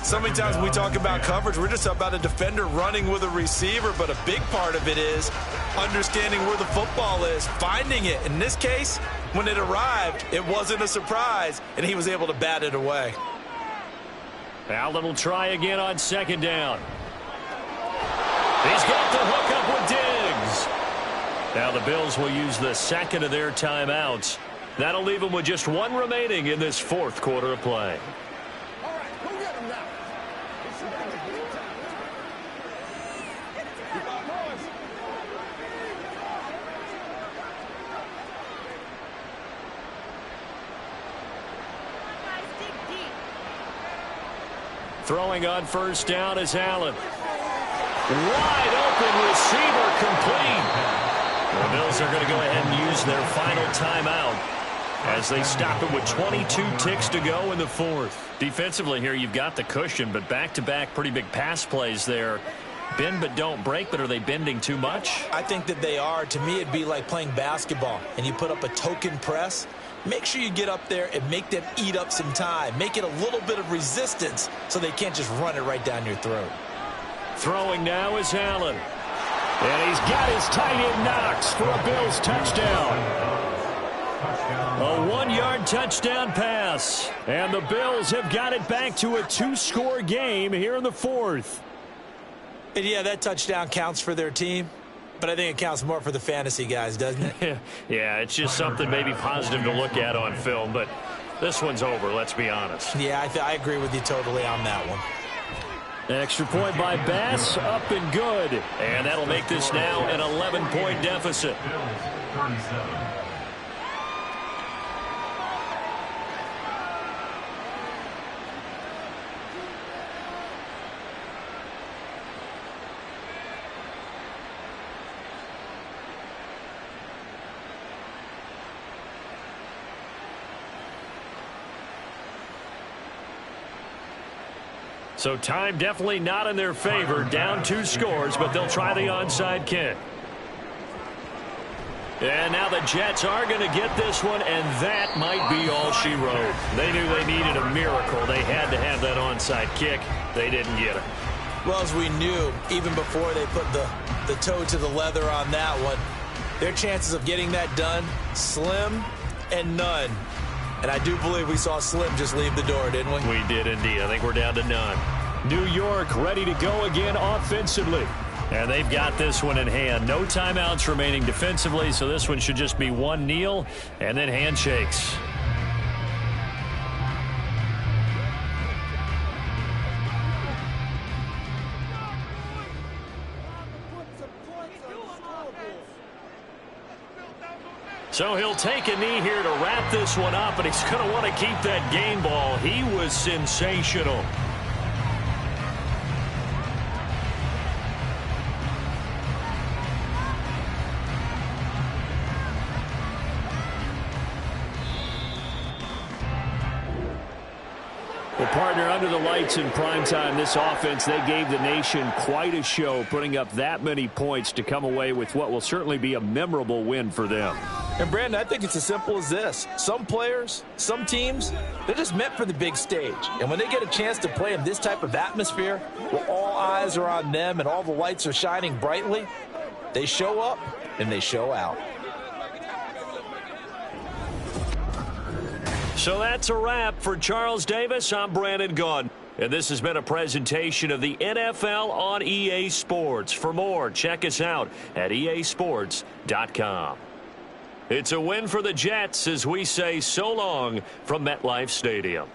So many times when we talk about coverage, we're just about a defender running with a receiver, but a big part of it is understanding where the football is, finding it. In this case, when it arrived, it wasn't a surprise, and he was able to bat it away. Allen will try again on second down. He's got the hook up with Diggs. Now the Bills will use the second of their timeouts. That'll leave them with just one remaining in this fourth quarter of play. All right, who got him now? Throwing on first down is Allen. Wide open receiver complete. The Bills are going to go ahead and use their final timeout as they stop it with 22 ticks to go in the fourth. Defensively here, you've got the cushion, but back-to-back pretty big pass plays there. Bend but don't break, but are they bending too much? I think that they are. To me, it'd be like playing basketball, and you put up a token press. Make sure you get up there and make them eat up some time. Make it a little bit of resistance so they can't just run it right down your throat. Throwing now is Allen. And he's got his tight end Knox for a Bills touchdown. A 1-yard touchdown pass. And the Bills have got it back to a 2-score game here in the fourth. And yeah, that touchdown counts for their team, but I think it counts more for the fantasy guys, doesn't it? Yeah, it's just something maybe positive to look at on film, but this one's over, let's be honest. Yeah, I agree with you totally on that one. Extra point by Bass, up and good. And that'll make this now an 11-point deficit. Bills 37. So time definitely not in their favor. Down 2 scores, but they'll try the onside kick. And now the Jets are going to get this one, and that might be all she wrote. They knew they needed a miracle. They had to have that onside kick. They didn't get it. Well, as we knew, even before they put the toe to the leather on that one, their chances of getting that done, slim and none. And I do believe we saw Slim just leave the door, didn't we? We did indeed. I think we're down to none. New York ready to go again offensively. And they've got this one in hand. No timeouts remaining defensively, so this one should just be one kneel and then handshakes. So he'll take a knee here to wrap this one up, and he's going to want to keep that game ball. He was sensational. Well, partner, under the lights in primetime, this offense, they gave the nation quite a show, putting up that many points to come away with what will certainly be a memorable win for them. And, Brandon, I think it's as simple as this. Some players, some teams, they're just meant for the big stage. And when they get a chance to play in this type of atmosphere, where all eyes are on them and all the lights are shining brightly, they show up and they show out. So that's a wrap for Charles Davis. I'm Brandon Gunn. And this has been a presentation of the NFL on EA Sports. For more, check us out at easports.com. It's a win for the Jets as we say so long from MetLife Stadium.